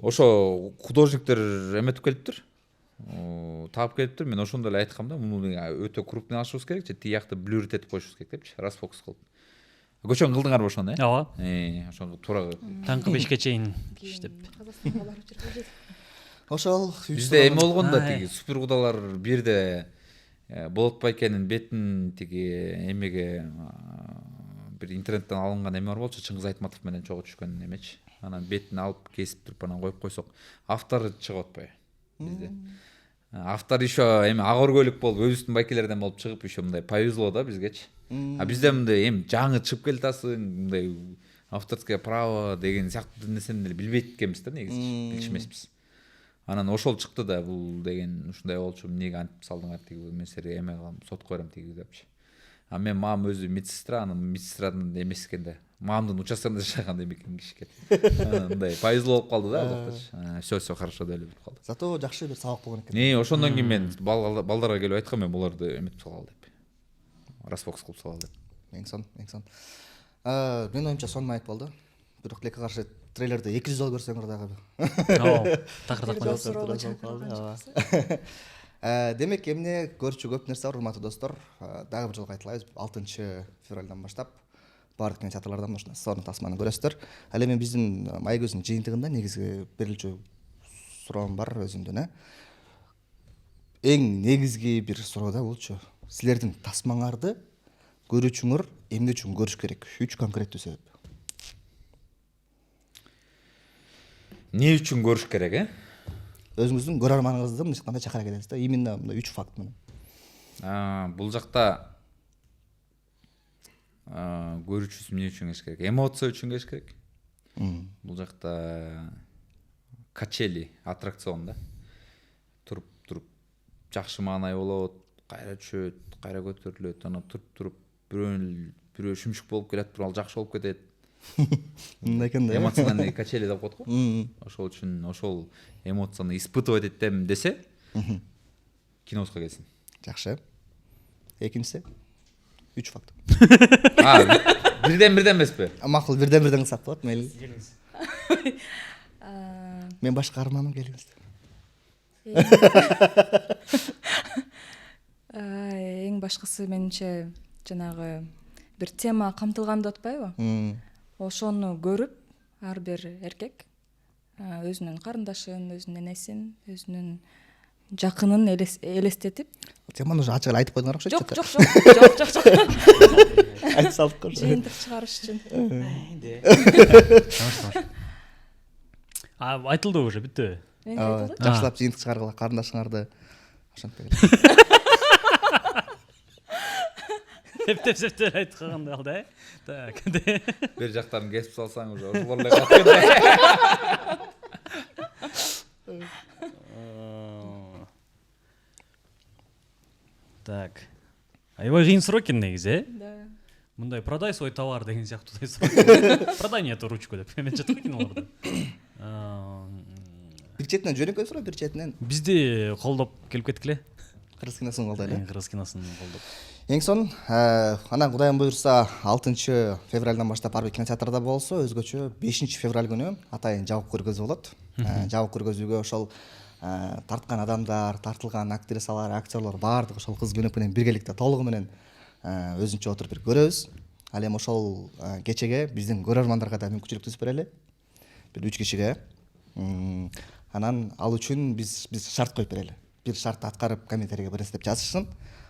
Ошо художниктер эметип келиптир. Таап келиптир. Мен ошондо эле айткам да, муну өтө крупный алышыбыз керек же, тиги жакты блюрит этип коюшубуз керек депчи, расфокус кылып. Көчөн кылдыңарбы ошону, Ооба. Ошону туура. Таңкы 5ке чейин иштеп. Казакстанга барып жүргөн. Ошол Бизде эме болгон да, тиги супер кудалар бирде болот байкенин бетин тиги эмеге бир интернеттен алынган эме бар болчу, Чыңгыз Айтматов менен чогуу түшкөн эмечи. Анан бетин алып кесип туруп анан коюп койсок, автору чыгып атпайбы бизде. Автор еще эми ак өргөлүк болуп, өзүбүздүн байкелерден болуп чыгып, еще мындай повезло да бизгечи. Бизде мындай эми жаңы чыгып келатасың, мындай авторское право деген сыяктуу нерсени эле билбейт экенбиз да негизи, билишмеспиз. Анан ошол чыкты да, бул деген ушундай болчу, эмнеге антип салдыңар тиги меселеге эме кылам, сотко берем тиги депчи. Мен мамам өзү медсестра, анан медсестранын эмеси экен да. Мамамдын участкасында жашаган экен киши экен. Мындай повезло болуп калды да ал жактачы. Все хорошо деп эле бүтүп калды. Зато жакшы бир сабак болгон экен. Ошондон кийин мен балдарга келип айткам, мен буларды эметип салалы деп. Расфокус кылып салалы деп. Эң сон. Менин оюмча сонун маек болду. бирок тилекке каршы трейлерди 200 жолу көрсөңөр дагы. Такыр Бир суроого чакырган жоксуз. Демек эмне көрчү көп нерсе бар, урматтуу достор. Дагы бир жолу кайталайбыз. 6 февралдан баштап баардык кинотеатрлардан ушуна сонун тасманы көрөсүздөр. Ал эми биздин Май көзүнүн жыйынтыгында негизги берилчү суроом бар өзүмдүн. Эң негизги бир суроо да болчу. Силердин тасмаңарды көрүүчүңөр эмне үчүн көрүш керек? 3 конкреттүү себеп. Эмне үчүн көрүш керек, Өзүңүздүн көрөрманыңызды мындай кандай чакыра келесиз да? Именно мындай 3 факт менен. Бул жакта көрүүчүсү эмне үчүн келиш керек? Эмоция үчүн келиш керек. Бул жакта качели аттракцион да. Туруп жакшы маанай болот, кайра түшөт, кайра көтөрүлөт, анан туруп бирөө шүмшүк болуп келет, бирөө жакшы болуп кетет. Мындай экен да. Эмоциональный качели деп коет го. Ошол үчүн ошол эмоцияны испытывать этем десе, кинобузга келсин. Жакшы. Экинчиси 3 факт. Бирден эмеспи? Макул, бирден кылсак болот, мейли. Мен башка арманым келиңиз. Эң башкысы менимче жанагы бир тема камтылган деп атпайбы? Ошону көрүп ар бир эркек өзүнүн карындашын, өзүнүн энесин, өзүнүн жакынын элестетип. Теманы уже ачык эле айтып койдуңар окшойт. Жок. Айтып салдык го. Жыйынтык чыгарыш үчүн. Айтылды уже, бүттү. Жакшылап жыйынтык чыгаргыла карындашыңарды. Ошентип. Септеп айтып калгандай калды, Так. Бир жактарын кесип салсаң уже ошолор эле калат. Так. Аябай кыйын суроо экен негизи, Да. Мындай продай свой товар деген сыяктуу суроо. Продай мне эту ручку деп эмен жатат кинолордо. Бир четинен жөнөкөй суроо, бир четинен Бизди колдоп келип кеттик кыргыз киносун колдойлу. Кыргыз киносын колдоп. Эң сонун, анан Кудайым буйрса 6 февралдан баштап ар бир кинотеатрда болсо, өзгөчө 5 февраль күнү атайын жабык көргөзүү болот. Жабык көргөзүүгө ошол тарткан адамдар, тартылган актрисалар, актерлор баардыгы ошол кыз көнөк менен биргеликте толугу менен өзүнчө отуруп бир көрөбүз. Ал эми ошол кечеге биздин көрөрмандарга да мүмкүнчүлүк түзүп берели. Бир 3 кишиге. Анан ал үчүн биз шарт коюп берели. Бир шартты аткарып комментарийге бересиз деп жазышсын.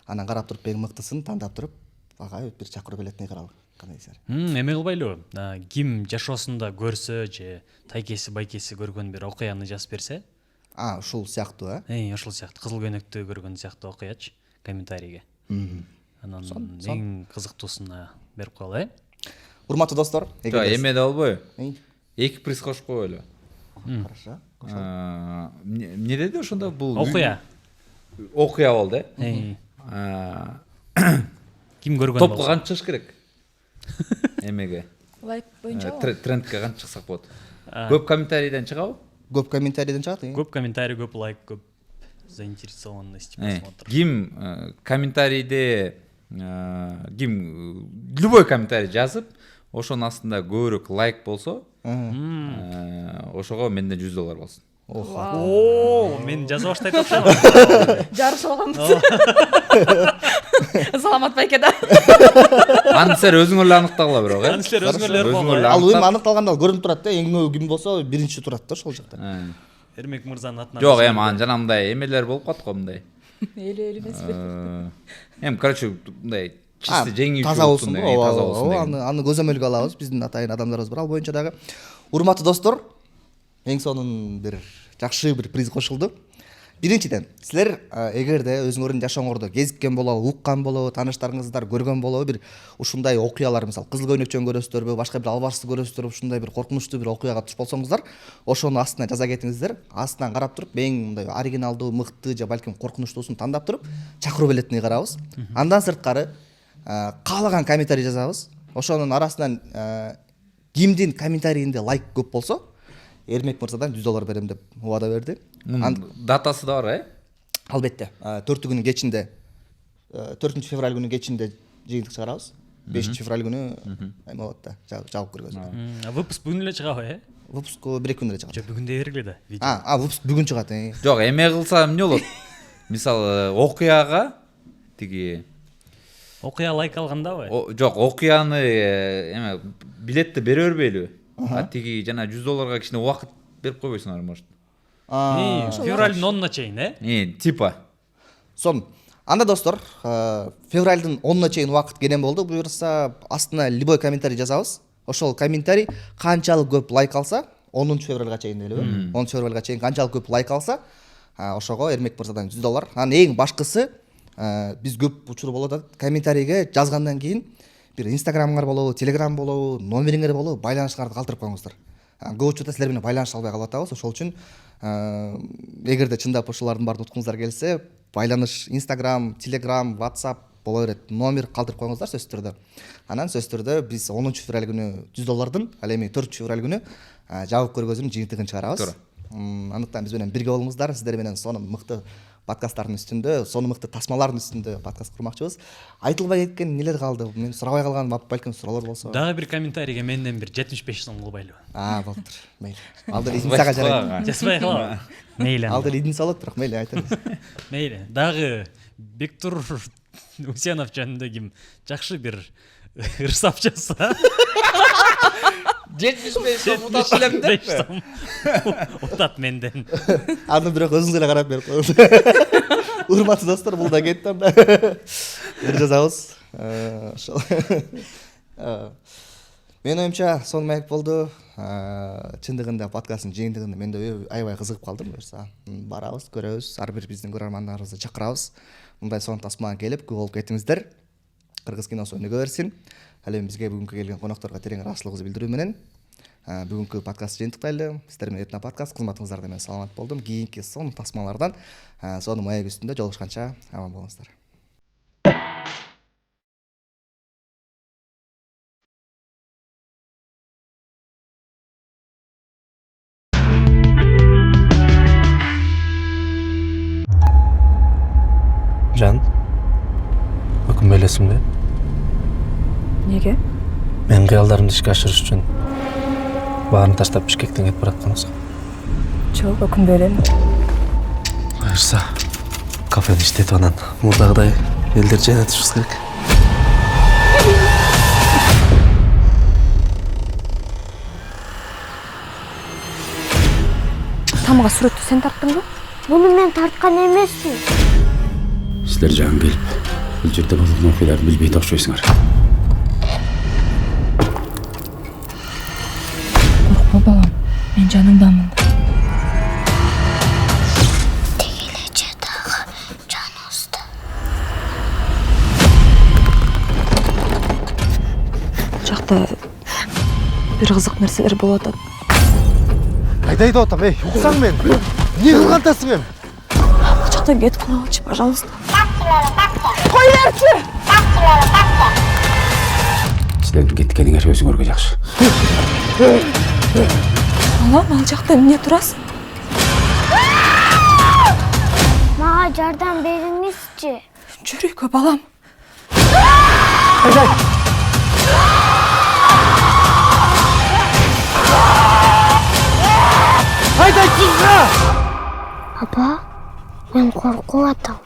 Анан карап туруп эң мыктысын тандап туруп, ага бир чакыруу билетине каралып кандайсыздар. Эме кылбайлыбы? Ким жашоосунда көрсө же тайкеси байкеси көргөн бир окуяны жазып берсе? Ушул сыяктуу, Ошол сыяктуу кызыл көйнөктү көргөн сыяктуу окуячы комментарийге. Анан эң кызыктуусуна берип коелу, Урматтуу достор, Эме да болбойбу? 2 приз кошуп коелу. Хорошо. Эмне деди ошондо бул окуя болду, Ким көргөн Топко канча чыгыш керек? Эмеге. Лайк боюнча. Трендке канча чыксак болот? Көп комментарийден чыгабы? Көп комментарийден чыгат. Көп комментарий, көп лайк, көп заинтересованность просмотр. Ким комментарийде ким любой комментарий жазып, ошонун астында көбүрөөк лайк болсо, ошого менден $100 болсун. Мен жаза баштайт окшойм. Жарышып алганбыз. Саламат байке да. Аны силер өзүңөр эле аныктагыла бирок, Аны силер өзүңөр Ал эми аныкталганда көрүнүп турат да, эң көп ким болсо биринчи турат да ошол жакта. Эрмек мырзанын атынан. Жок, эми анан жана мындай эмелер болуп калат го мындай. Эли эмеспи. Короче, мындай чисто жеңүүчү таза болсун, таза болсун. Аны көзөмөлгө алабыз, биздин атайын адамдарыбыз бар. Ал боюнча дагы урматтуу достор, эң сонун бир жакшы бир приз кошулду. Биринчиден, силер эгерде өзүңөрдүн жашооңордо кезиккен болобу, уккан болобу, тааныштарыңыздар көргөн болобу, бир ушундай окуялар, мисалы кызыл көйнөкчөн көрөсүздөрбү, башка бир албашты көрөсүздөрбү, ушундай бир коркунучтуу бир окуяга туш болсоңуздар, ошонун астына жаза кетиңиздер. Астынан карап туруп, эң мындай оригиналдуу, мыкты же балким коркунучтуусун тандап туруп, чакыруу билетине карабыз. Андан сырткары каалаган комментарий жазабыз. Ошонун арасынан кимдин комментарийинде лайк көп болсо, Эрмек мырзадан $100 берем деп убада берди. Датасы да бар, Албетте. 4 күнүн кечинде, 4 февраль күнүн кечинде жыйынтык чыгарабыз. 5 февраль күнү эме болот да, жабык көргөзүлөт. Выпуск бүгүн эле чыгабы, Выпуск 1-2 күндө эле чыгат. Жок, бүгүн дей бергиле да видео. Выпуск бүгүн чыгат. Жок, эме кылса эмне болот? Мисалы окуяга тиги Окуя лайк алгандабы? жок, окуяны эме билетти бере бербейлиби? Тиги жана $100 кичине убакыт берип койбойсуңар, может. Февралдын 10-на чейин, Типа. Сон, анда достор, февралдын 10-на чейин убакыт кенен болду. Буюрса, астына любой комментарий жазабыз. Ошол комментарий канчалык көп лайк алса, 10 февралга чейин элеби? 10 февралга чейин канчалык көп лайк алса, ошого Эрмек мырзадан $100. Анан эң башкысы, биз көп учур болот, комментарийге жазгандан кийин бир инстаграмыңар болобу, телеграм болобу, номериңер болобу, байланышыңарды калтырып коюңуздар. Көп учурда силер менен байланыша албай калып атабыз. Ошол үчүн эгерде чындап ошолордун баарын уткуңуздар келсе, байланыш инстаграм, телеграм, ватсап боло берет. Номер калтырып коюңуздар сөзсүз түрдө. Анан сөзсүз түрдө биз 10 февраль күнү $100, ал эми 4 февраль күнү жабык көргөзүүнүн жыйынтыгын чыгарабыз. Андыктан биз менен бирге болуңуздар. Сиздер менен сонун мыкты подкасттардын үстүндө, сонун мыкты тасмалардын үстүндө подкаст курмакчыбыз. Айтылбай кеткен нелер калды? Мен сурабай калган балким суроолор болсо. Дагы бир комментарийге менден бир 75 сом кылбайлыбы? Болуптур. Мейли. Алдыр идинсага жарайт. Жазбай калабы? Мейли. Алдыр идин салат, бирок мейли айтабыз. Мейли. Дагы Бектур Усенов жөнүндө ким жакшы бир ырсап жазса. 75 сом утат элем деппи? Утат менден. Аны бирок өзүңүз эле карап берип коюңуз. Урматтуу достор, бул да кетти анда. Бир жазабыз. Ошол. Менин оюмча сонун маек болду. Чындыгында подкасттын жыйынтыгында мен да аябай кызыгып калдым. Буюрса барабыз, көрөбүз, ар бир биздин көрөрмандарыбызды чакырабыз. Мындай сонун тасмага келип көп болуп кетиңиздер. Кыргыз киносу өнүгө берсин. Ал эми бизге бүгүнкү келген конокторго терең ыраазычылыгыбызды билдирүү менен бүгүнкү подкаст жыйынтыктайлы. Сиздер менен Этно подкаст кызматыңыздарда мен саламат болдум. Кийинки сонун тасмалардан сонун маек үстүндө жолугушканча аман болуңуздар. Жан, өкүнбөй элесиңби? Неге? Мен кыялдарымды ишке ашырыш үчүн баарын таштап Бишкектен кетип баратканыбызга. Жок, өкүнбөй элем. Кайырса, кафеде иштетип анан мурдагыдай элдер жайнатышыбыз керек. Тамга сүрөттү сен тарттыңбы? Буну мен тарткан эмесмин. Силер жагың келип, бул жерде болгон окуяларды билбей окшойсуңар. Коркпо балам, мен жаныңдамын. Тегелече дагы жаныбызда. Жакта бир кызык нерселер болуп атат. Кайда айдап атам, уксаң мен. Эмне кылгандасың эми? Ал жактан кетип калгылычы, пожалуйста. Силердин кеткениңер өзүңөргө жакшы. Балам, ал жакта эмне турасың? Мага жардам бериңизчи. Жүрөккө балам. Айдайчыңга! Апа, мен коркуп атам.